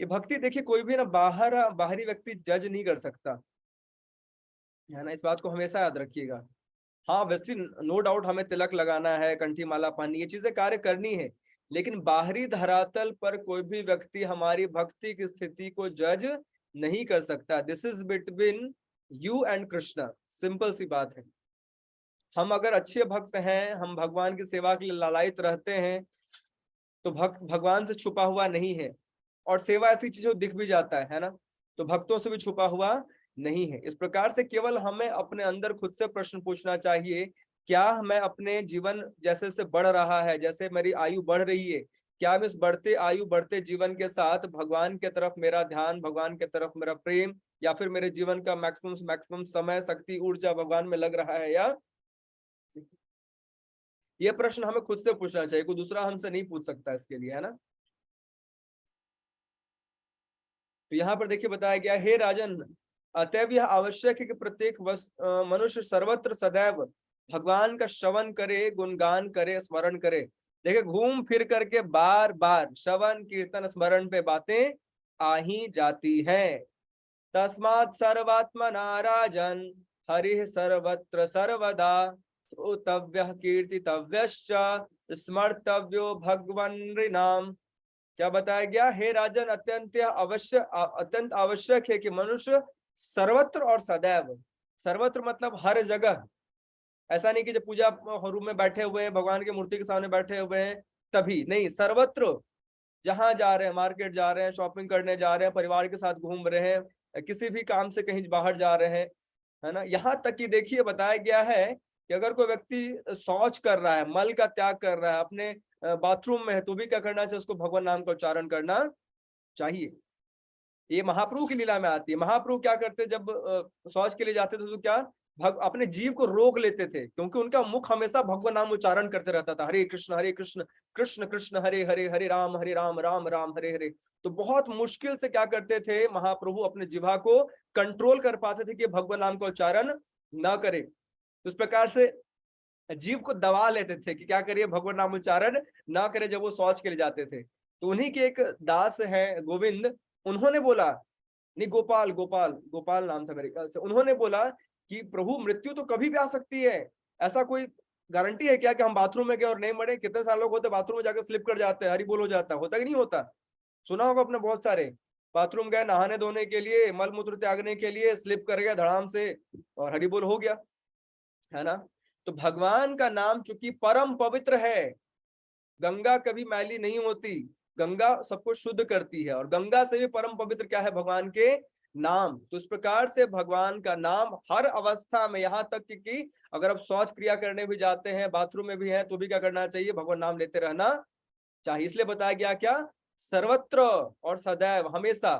ये भक्ति देखिए, कोई भी ना बाहरी व्यक्ति जज नहीं कर सकता है ना, इस बात को हमेशा याद रखिएगा। हाँ वैसे नो डाउट हमें तिलक लगाना है, कंठी माला पहननी, ये चीजें कार्य करनी है, लेकिन बाहरी धरातल पर कोई भी व्यक्ति हमारी भक्ति की स्थिति को जज नहीं कर सकता। This is between you and Krishna, simple सी बात है। हम अगर अच्छे भक्त हैं, हम भगवान की सेवा के लिए लालायित रहते हैं, तो भक्त भगवान से छुपा हुआ नहीं है। और सेवा ऐसी चीज जो दिख भी जाता है ना, तो भक्तों से भी छुपा हुआ नहीं है। इस प्रकार से केवल हमें अपने अंदर खुद से प्रश्न पूछना चाहिए, क्या मैं अपने जीवन जैसे से बढ़ रहा है, जैसे मेरी आयु बढ़ रही है, क्या मैं इस बढ़ते आयु बढ़ते जीवन के साथ भगवान के तरफ मेरा ध्यान, भगवान के तरफ मेरा प्रेम, या फिर मेरे जीवन का मैक्सिमम समय, शक्ति, ऊर्जा भगवान में लग रहा है या? ये प्रश्न हमें खुद से पूछना चाहिए, कोई दूसरा हमसे नहीं पूछ सकता इसके लिए, है ना। तो यहाँ पर देखिए बताया गया, हे राजन, अतएव यह आवश्यक है कि प्रत्येक मनुष्य सर्वत्र सदैव भगवान का श्रवण करे, गुणगान करे, स्मरण करे। देखिए घूम फिर करके बार बार श्रवण कीर्तन स्मरण पे बातें आ ही जाती हैं। तस्मात् सर्वात्मना राजन हरिः सर्वत्र सर्वदा श्रोतव्यः कीर्तितव्यश्च स्मर्तव्यो भगवन् नृणाम्। क्या बताया गया? हे राजन, अत्यंत आवश्यक है कि मनुष्य सर्वत्र और सदैव, सर्वत्र मतलब हर जगह, ऐसा नहीं कि जब पूजा रूम में बैठे हुए हैं, भगवान की मूर्ति के सामने बैठे हुए हैं तभी नहीं, सर्वत्र, जहां जा रहे हैं, मार्केट जा रहे हैं, शॉपिंग करने जा रहे हैं, परिवार के साथ घूम रहे हैं, किसी भी काम से कहीं बाहर जा रहे हैं, है ना। यहाँ तक कि देखिए बताया गया है कि अगर कोई व्यक्ति शौच कर रहा है, मल का त्याग कर रहा है, अपने बाथरूम में है, तो भी क्या करना चाहिए? उसको भगवान नाम का उच्चारण करना चाहिए। ये महाप्रभु की लीला में आती है। महाप्रभु क्या करते, जब शौच के लिए जाते थे तो क्या अपने जीव को रोक लेते थे, क्योंकि उनका मुख हमेशा भगवान नाम उच्चारण करते रहता था, हरे कृष्ण कृष्ण कृष्ण हरे हरे, हरे राम राम राम हरे हरे। तो बहुत मुश्किल से क्या करते थे महाप्रभु, अपने जिह्वा को कंट्रोल कर पाते थे कि भगवान नाम का उच्चारण ना करे। तो इस प्रकार से जीव को दबा लेते थे कि क्या करिए, भगवान नाम उच्चारण ना करे जब वो शौच के लिए जाते थे। तो उन्हीं के एक दास है गोविंद, उन्होंने बोला, नहीं गोपाल, गोपाल नाम था मेरे ख्याल से, उन्होंने बोला कि प्रभु मृत्यु तो कभी भी आ सकती है, ऐसा कोई गारंटी है क्या कि हम बाथरूम में गए और नहीं मरे? कितने सारे लोग होते बाथरूम में जाकर स्लिप कर जाते हैं, हरी बोल हो जाता है, होता कि नहीं होता? सुना होगा आपने, बहुत सारे बाथरूम गए नहाने धोने के लिए, मल मूत्र त्यागने के लिए, स्लिप कर गया धड़ाम से और हरी बोल हो गया, है ना। तो भगवान का नाम चूंकि परम पवित्र है, गंगा कभी मैली नहीं होती, गंगा सबको शुद्ध करती है, और गंगा से भी परम पवित्र क्या है? भगवान के नाम। तो इस प्रकार से भगवान का नाम हर अवस्था में, यहाँ तक कि अगर आप शौच क्रिया करने भी जाते हैं, बाथरूम में भी हैं, तो भी क्या करना चाहिए? भगवान नाम लेते रहना चाहिए। इसलिए बताया गया क्या? सर्वत्र और सदैव, हमेशा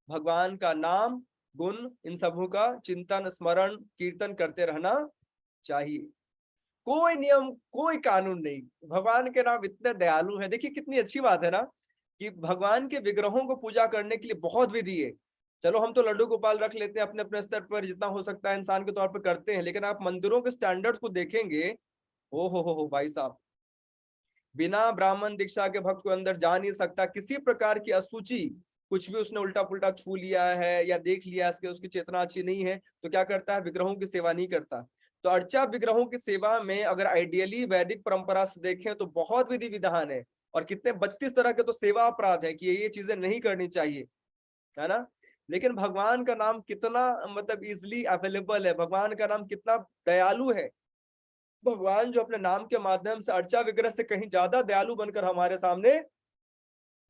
भगवान का नाम, गुण, इन सबों का चिंतन, स्मरण, कीर्तन करते रहना चाहिए। कोई नियम, कोई कानून नहीं, भगवान के नाम इतने दयालु है। देखिए कितनी अच्छी बात है ना, कि भगवान के विग्रहों को पूजा करने के लिए बहुत विधि है। चलो हम तो लड्डू गोपाल रख लेते हैं अपने अपने स्तर पर, जितना हो सकता है इंसान के तौर पर करते हैं, लेकिन आप मंदिरों के स्टैंडर्ड्स को देखेंगे, ओ हो भाई साहब, बिना ब्राह्मण दीक्षा के भक्त को अंदर जा नहीं सकता। किसी प्रकार की अशुचि, कुछ भी उसने उल्टा पुल्टा छू लिया है या देख लिया, इसके उसकी चेतना अच्छी नहीं है, तो क्या करता है? विग्रहों की सेवा नहीं करता। तो अर्चा विग्रहों की सेवा में अगर आइडियली वैदिक परंपरा से देखें तो बहुत विधि विधान है, और कितने 32 तरह के तो सेवा अपराध है कि ये चीजें नहीं करनी चाहिए, है ना। लेकिन भगवान का नाम कितना मतलब इजिली अवेलेबल है, भगवान का नाम कितना दयालु है। भगवान जो अपने नाम के माध्यम से अर्चा विग्रह से कहीं ज्यादा दयालु बनकर हमारे सामने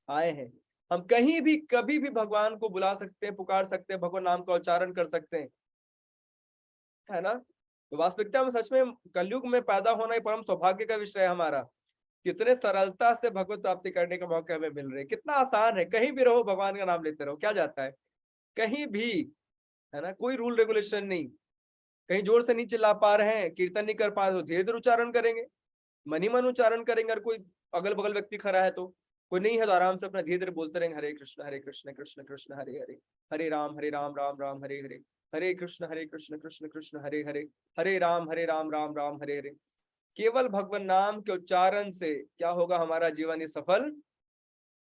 आए हैं। हम कहीं भी कभी भी भगवान को बुला सकते हैं, पुकार सकते हैं, भगवान नाम का उच्चारण कर सकते हैं, है ना। तो वास्तविकता में सच में कलयुग में पैदा होना ही परम सौभाग्य का विषय है हमारा। कितने सरलता से भगवत प्राप्ति करने का मौका हमें मिल रहा है, कितना आसान है। कहीं भी रहो भगवान का नाम लेते रहो, क्या जाता है, कहीं भी, है ना। कोई रूल रेगुलेशन नहीं। कहीं जोर से नहीं चिल्ला पा रहे हैं, कीर्तन नहीं कर पा रहे, तो धीरे धीरे उच्चारण करेंगे, मन ही मन उच्चारण करेंगे। अगर कोई अगल बगल व्यक्ति खड़ा है तो, कोई नहीं है तो आराम से अपना धीरे धीरे बोलते रहेंगे, हरे कृष्ण कृष्ण कृष्ण हरे हरे, हरे राम राम राम हरे हरे, हरे कृष्ण कृष्ण कृष्ण हरे हरे, हरे राम राम राम हरे हरे। केवल भगवान नाम के उच्चारण से क्या होगा, हमारा जीवन ही सफल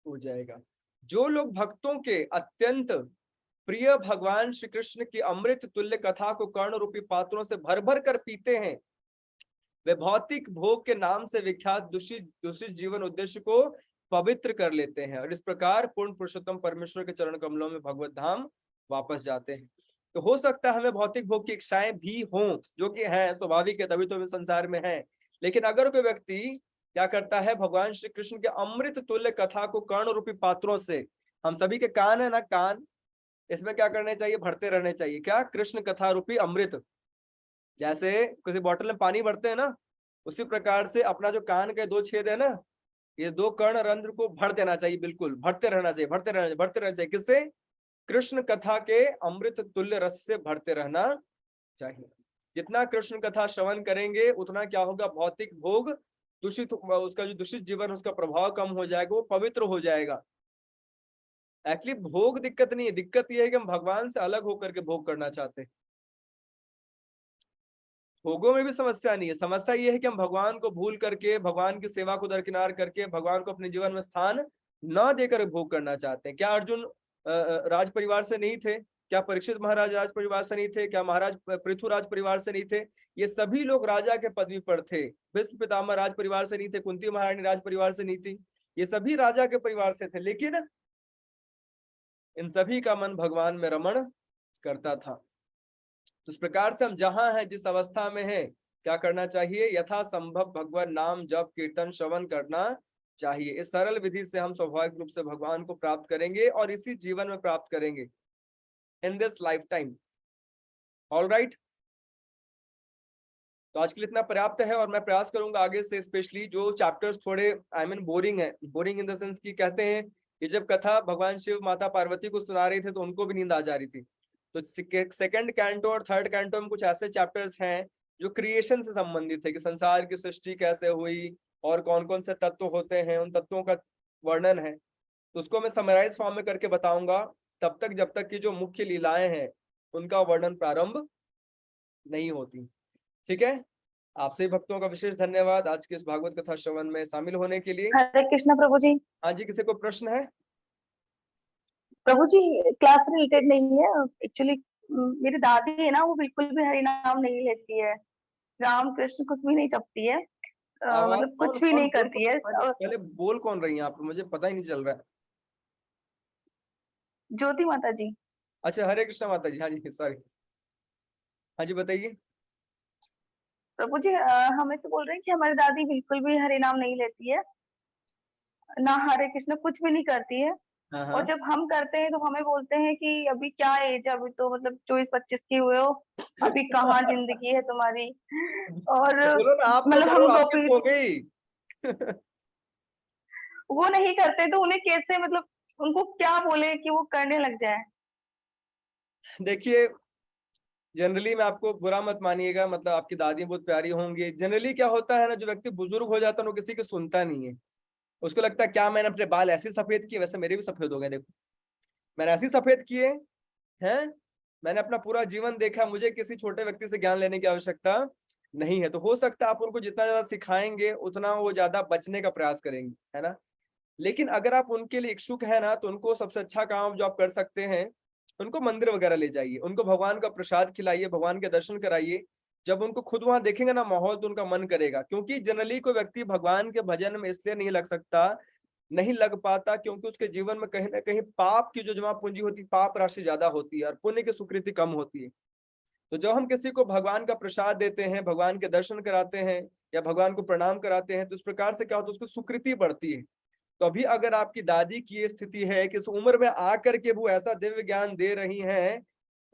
हो जाएगा। जो लोग भक्तों के अत्यंत प्रिय भगवान श्री कृष्ण की अमृत तुल्य कथा को कर्ण रूपी पात्रों से भर भर कर पीते हैं, वे भौतिक भोग के नाम से विख्यात दूषित दूषित जीवन उद्देश्य को पवित्र कर लेते हैं और इस प्रकार पूर्ण पुरुषोत्तम परमेश्वर के चरण कमलों में भगवत धाम वापस जाते हैं। तो हो सकता है हमें भौतिक भोग की इच्छाएं भी हों, जो कि है स्वाभाविक है, तभी तो हम संसार में है। लेकिन अगर कोई व्यक्ति क्या करता है, भगवान श्री कृष्ण के अमृत तुल्य कथा को कर्ण रूपी पात्रों से, हम सभी के कान है ना, कान, इसमें क्या करने चाहिए, भरते रहने चाहिए। क्या, कृष्ण कथा रूपी अमृत। जैसे किसी बोतल में पानी भरते हैं ना, उसी प्रकार से अपना जो कान के 2 छेद है ना, ये 2 कर्ण रंध्र को भर देना चाहिए, बिल्कुल भरते रहना चाहिए, भरते रहना चाहिए। किससे, कृष्ण कथा के अमृत तुल्य रस से भरते रहना चाहिए। जितना कृष्ण कथा श्रवण करेंगे उतना क्या होगा, भौतिक भोग दूषित, उसका जो दूषित जीवन, उसका प्रभाव कम हो जाएगा, वो पवित्र हो जाएगा। एक्चुअली भोग दिक्कत नहीं है, दिक्कत ये है कि हम भगवान से अलग होकर के भोग करना चाहते हैं। भोगों में भी समस्या नहीं है, समस्या ये है कि हम भगवान को भूल करके, भगवान की सेवा को दरकिनार करके, भगवान को अपने जीवन में स्थान न देकर भोग करना चाहते हैं। क्या अर्जुन राज परिवार से नहीं थे? क्या परीक्षित महाराज राज परिवार से नहीं थे? क्या महाराज पृथ्वीराज परिवार से नहीं थे? ये सभी लोग राजा के पदवी पर थे। भीष्म पितामह राज परिवार से नहीं थे, कुंती महारानी राज परिवार से नहीं थी, ये सभी राजा के परिवार से थे, लेकिन इन सभी का मन भगवान में रमण करता था। तो इस प्रकार से हम जहां हैं, जिस अवस्था में हैं, क्या करना चाहिए, यथा संभव भगवान नाम जप कीर्तन श्रवण करना चाहिए। इस सरल विधि से हम स्वाभाविक रूप से भगवान को प्राप्त करेंगे और इसी जीवन में प्राप्त करेंगे, in this life time. All right, तो आज के लिए इतना पर्याप्त है और मैं प्रयास करूंगा आगे से, स्पेशली जो चैप्टर्स थोड़े बोरिंग है, बोरिंग इन द सेंस की कहते हैं कि जब कथा भगवान शिव माता पार्वती को सुना रहे थे तो उनको भी नींद आ जा रही थी। तो सेकंड कैंटो और थर्ड कैंटो में कुछ ऐसे चैप्टर्स हैं जो क्रिएशन से संबंधित है, कि संसार की सृष्टि कैसे हुई और कौन कौन से तत्व होते हैं, उन तत्वों का वर्णन है। तो उसको मैं समराइज फॉर्म में करके बताऊंगा, तब तक जब तक की जो मुख्य लीलाएं हैं उनका वर्णन प्रारंभ नहीं होती। ठीक है, आपसे भक्तों का विशेष धन्यवाद आज के इस भागवत कथा श्रवण में शामिल होने के लिए। हरे कृष्ण प्रभु जी। हाँ जी, किसी को प्रश्न है? प्रभु जी, क्लास से रिलेटेड नहीं है एक्चुअली। मेरी दादी है ना, वो बिल्कुल भी हरि नाम नहीं लेती है, राम कृष्ण कुछ भी नहीं जपती है, आवाज मतलब कौन कुछ भी कौन नहीं बोल करती है। पहले बोल कौन रही है आप, मुझे पता ही नहीं चल रहा है। ज्योति माता जी। अच्छा, हरे कृष्ण माता जी, हाँ जी सॉरी, हाँ जी बताइए। प्रभु जी, हमें तो बोल रहे हैं कि हमारी दादी बिल्कुल भी हरि नाम नहीं लेती है, ना हरे कृष्ण कुछ भी नहीं करती है। हाँ और हाँ, जब हम करते हैं तो हमें बोलते हैं कि अभी क्या एज है, अभी तो मतलब 24-25 की हुए हो, अभी कहाँ जिंदगी है तुम्हारी। और तो बोलो ना, आप तो मतलब करो, हम आपकी गोपी तो हो गई। वो नहीं करते तो उन्हें कैसे, मतलब उनको क्या बोले कि वो करने लग जाए। देखिए, जनरली मैं आपको बुरा मत मानिएगा, मतलब आपकी दादी बहुत प्यारी होंगी। जनरली क्या होता है ना, जो व्यक्ति बुजुर्ग हो जाता है वो किसी की सुनता नहीं है। उसको लगता है क्या मैंने अपने बाल ऐसे सफेद किए, वैसे मेरे भी सफेद हो गए, देखो मैंने ऐसे सफेद किए हैं, मैंने अपना पूरा जीवन देखा, मुझे किसी छोटे व्यक्ति से ज्ञान लेने की आवश्यकता नहीं है। तो हो सकता है आप उनको जितना ज्यादा सिखाएंगे उतना वो ज्यादा बचने का प्रयास करेंगे, है ना। लेकिन अगर आप उनके लिए इच्छुक है ना, तो उनको सबसे अच्छा काम जो आप कर सकते हैं, उनको मंदिर वगैरह ले जाइए, उनको भगवान का प्रसाद खिलाइए, भगवान के दर्शन कराइए। जब उनको खुद वहां देखेंगे ना माहौल, तो उनका मन करेगा। क्योंकि जनरली कोई व्यक्ति भगवान के भजन में इसलिए नहीं लग सकता नहीं लग पाता, क्योंकि उसके जीवन में कहीं ना कहीं पाप की जो जमा पूंजी होती है, पाप राशि ज्यादा होती है और पुण्य की स्वीकृति कम होती है। तो जब हम किसी को भगवान का प्रसाद देते हैं, भगवान के दर्शन कराते हैं या भगवान को प्रणाम कराते हैं, तो इस प्रकार से क्या होता है, उसकी सुकृति बढ़ती है। तो अभी अगर आपकी दादी की ये स्थिति है कि इस उम्र में आकर के वो ऐसा दिव्य ज्ञान दे रही हैं,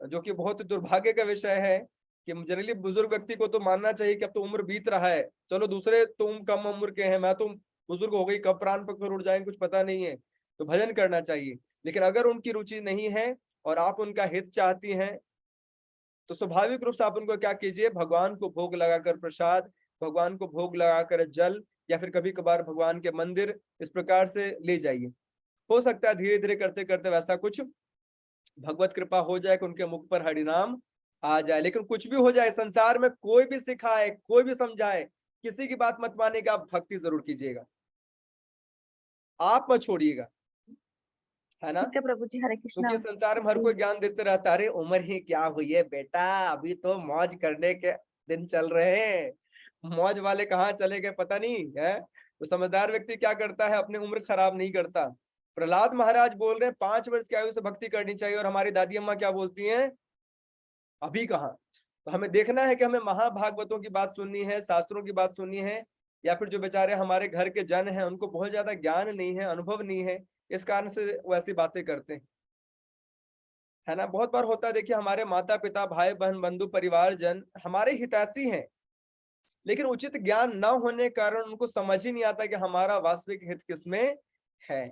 जो कि बहुत दुर्भाग्य का विषय है कि जनरली बुजुर्ग व्यक्ति को तो मानना चाहिए कि अब तो उम्र बीत रहा है, चलो दूसरे तुम कम उम्र के हैं, मैं तो बुजुर्ग हो गई, कब प्राण पखेरु उड़ जाएंगे कुछ पता नहीं है, तो भजन करना चाहिए। लेकिन अगर उनकी रुचि नहीं है और आप उनका हित चाहती हैं, तो स्वाभाविक रूप से आप उनको क्या कीजिए, भगवान को भोग लगाकर प्रसाद, भगवान को भोग लगाकर जल, या फिर कभी कभार भगवान के मंदिर, इस प्रकार से ले जाइए। हो सकता है धीरे धीरे करते करते वैसा कुछ भगवत कृपा हो जाए कि उनके मुख पर हरिनाम आ जाए। लेकिन कुछ भी हो जाए, संसार में कोई भी सिखाए, कोई भी समझाए, किसी की बात मत मानेगा, आप भक्ति जरूर कीजिएगा, आप मत छोड़िएगा, है ना। ठीक है प्रभु जी, हरे कृष्णा। क्योंकि संसार में हर कोई ज्ञान देते रहता है, अरे उम्र ही क्या हुई है बेटा, अभी तो मौज करने के दिन चल रहे हैं, मौज वाले कहाँ चले गए पता नहीं है। तो समझदार व्यक्ति क्या करता है, अपनी उम्र खराब नहीं करता। प्रहलाद महाराज बोल रहे हैं 5 वर्ष की आयु से भक्ति करनी चाहिए, और हमारी दादी अम्मा क्या बोलती हैं, अभी कहाँ। तो हमें देखना है कि हमें महाभागवतों की बात सुननी है, शास्त्रों की बात सुननी है, या फिर जो बेचारे हमारे घर के जन हैं उनको बहुत ज्यादा ज्ञान नहीं है, अनुभव नहीं है, इस कारण से वो ऐसी बातें करते हैं, है ना। बहुत बार होता है, देखिए हमारे माता पिता, भाई बहन, बंधु, परिवार जन हमारे हितैषी हैं, लेकिन उचित ज्ञान न होने के कारण उनको समझ ही नहीं आता कि हमारा वास्तविक हित किसमें है।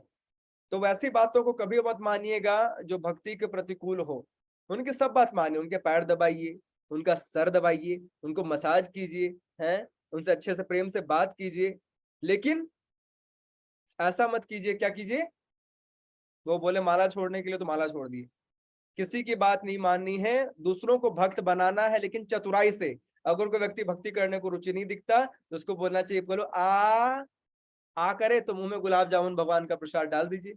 तो वैसी बातों को कभी मत मानिएगा जो भक्ति के प्रतिकूल हो। उनकी सब बात मानिए, उनके पैर दबाइए, उनका सर दबाइए, उनको मसाज कीजिए, हैं, उनसे अच्छे से प्रेम से बात कीजिए, लेकिन ऐसा मत कीजिए, क्या कीजिए, वो बोले माला छोड़ने के लिए तो माला छोड़ दिए। किसी की बात नहीं माननी है, दूसरों को भक्त बनाना है, लेकिन चतुराई से। अगर कोई व्यक्ति भक्ति करने को रुचि नहीं दिखता तो उसको बोलना चाहिए, बोलो आ करे तो मुंह में गुलाब जामुन भगवान का प्रसाद डाल दीजिए,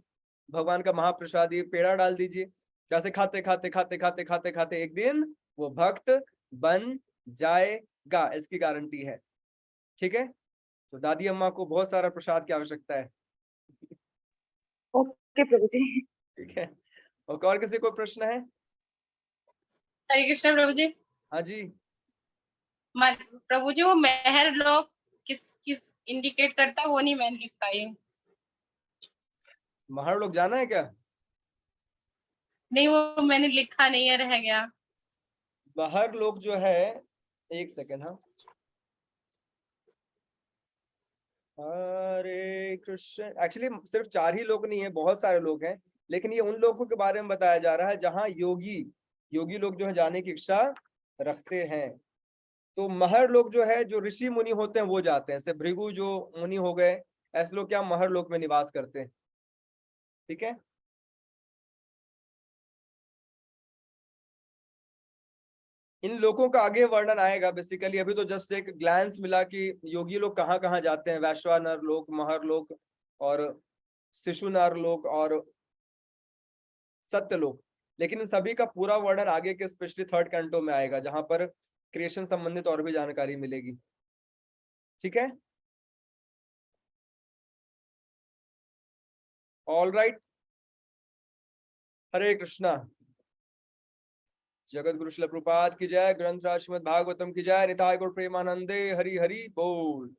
भगवान का महाप्रसाद ये पेड़ा डाल दीजिए। कैसे खाते खाते खाते खाते खाते खाते एक दिन वो भक्त बन जाएगा, इसकी गारंटी है। ठीक है, तो दादी अम्मा को बहुत सारा प्रसाद की आवश्यकता है। ओके प्रभु जी। ठीक है, और किसी को प्रश्न है? हरे कृष्ण प्रभु जी। हाँ जी। प्रभु जी, वो मेहर लोग किस इंडिकेट करता है, वो नहीं मैंने लिख पाई। महर लोग जाना है क्या? नहीं, वो मैंने लिखा नहीं है, रह गया। बाहर लोग जो है, एक सेकेंड, हाँ, हरे कृष्ण। एक्चुअली सिर्फ 4 ही लोग नहीं है, बहुत सारे लोग हैं, लेकिन ये उन लोगों के बारे में बताया जा रहा है जहाँ योगी लोग जो है जाने की इच्छा रखते हैं। तो महर लोग जो है, जो ऋषि मुनि होते हैं वो जाते हैं, जैसे भृगु जो मुनि हो गए, ऐसे लोग क्या महर लोक में निवास करते हैं। ठीक है, इन लोगों का आगे वर्णन आएगा। बेसिकली अभी तो जस्ट एक ग्लैंस मिला कि योगी लोग कहाँ कहाँ जाते हैं, वैश्वानर लोक, महर लोक और शिशुनार लोक और सत्य लोक। लेकिन इन सभी का पूरा वर्णन आगे के स्पेशली 3rd कैंटो में आएगा, जहां पर क्रिएशन संबंधित और भी जानकारी मिलेगी। ठीक है, ऑल राइट, हरे कृष्णा। जगत गुरु श्रील प्रभुपाद की जय, ग्रंथराज श्रीमद् भागवतम की जय, निताय गौर प्रेमानंदे, हरि हरि बोल।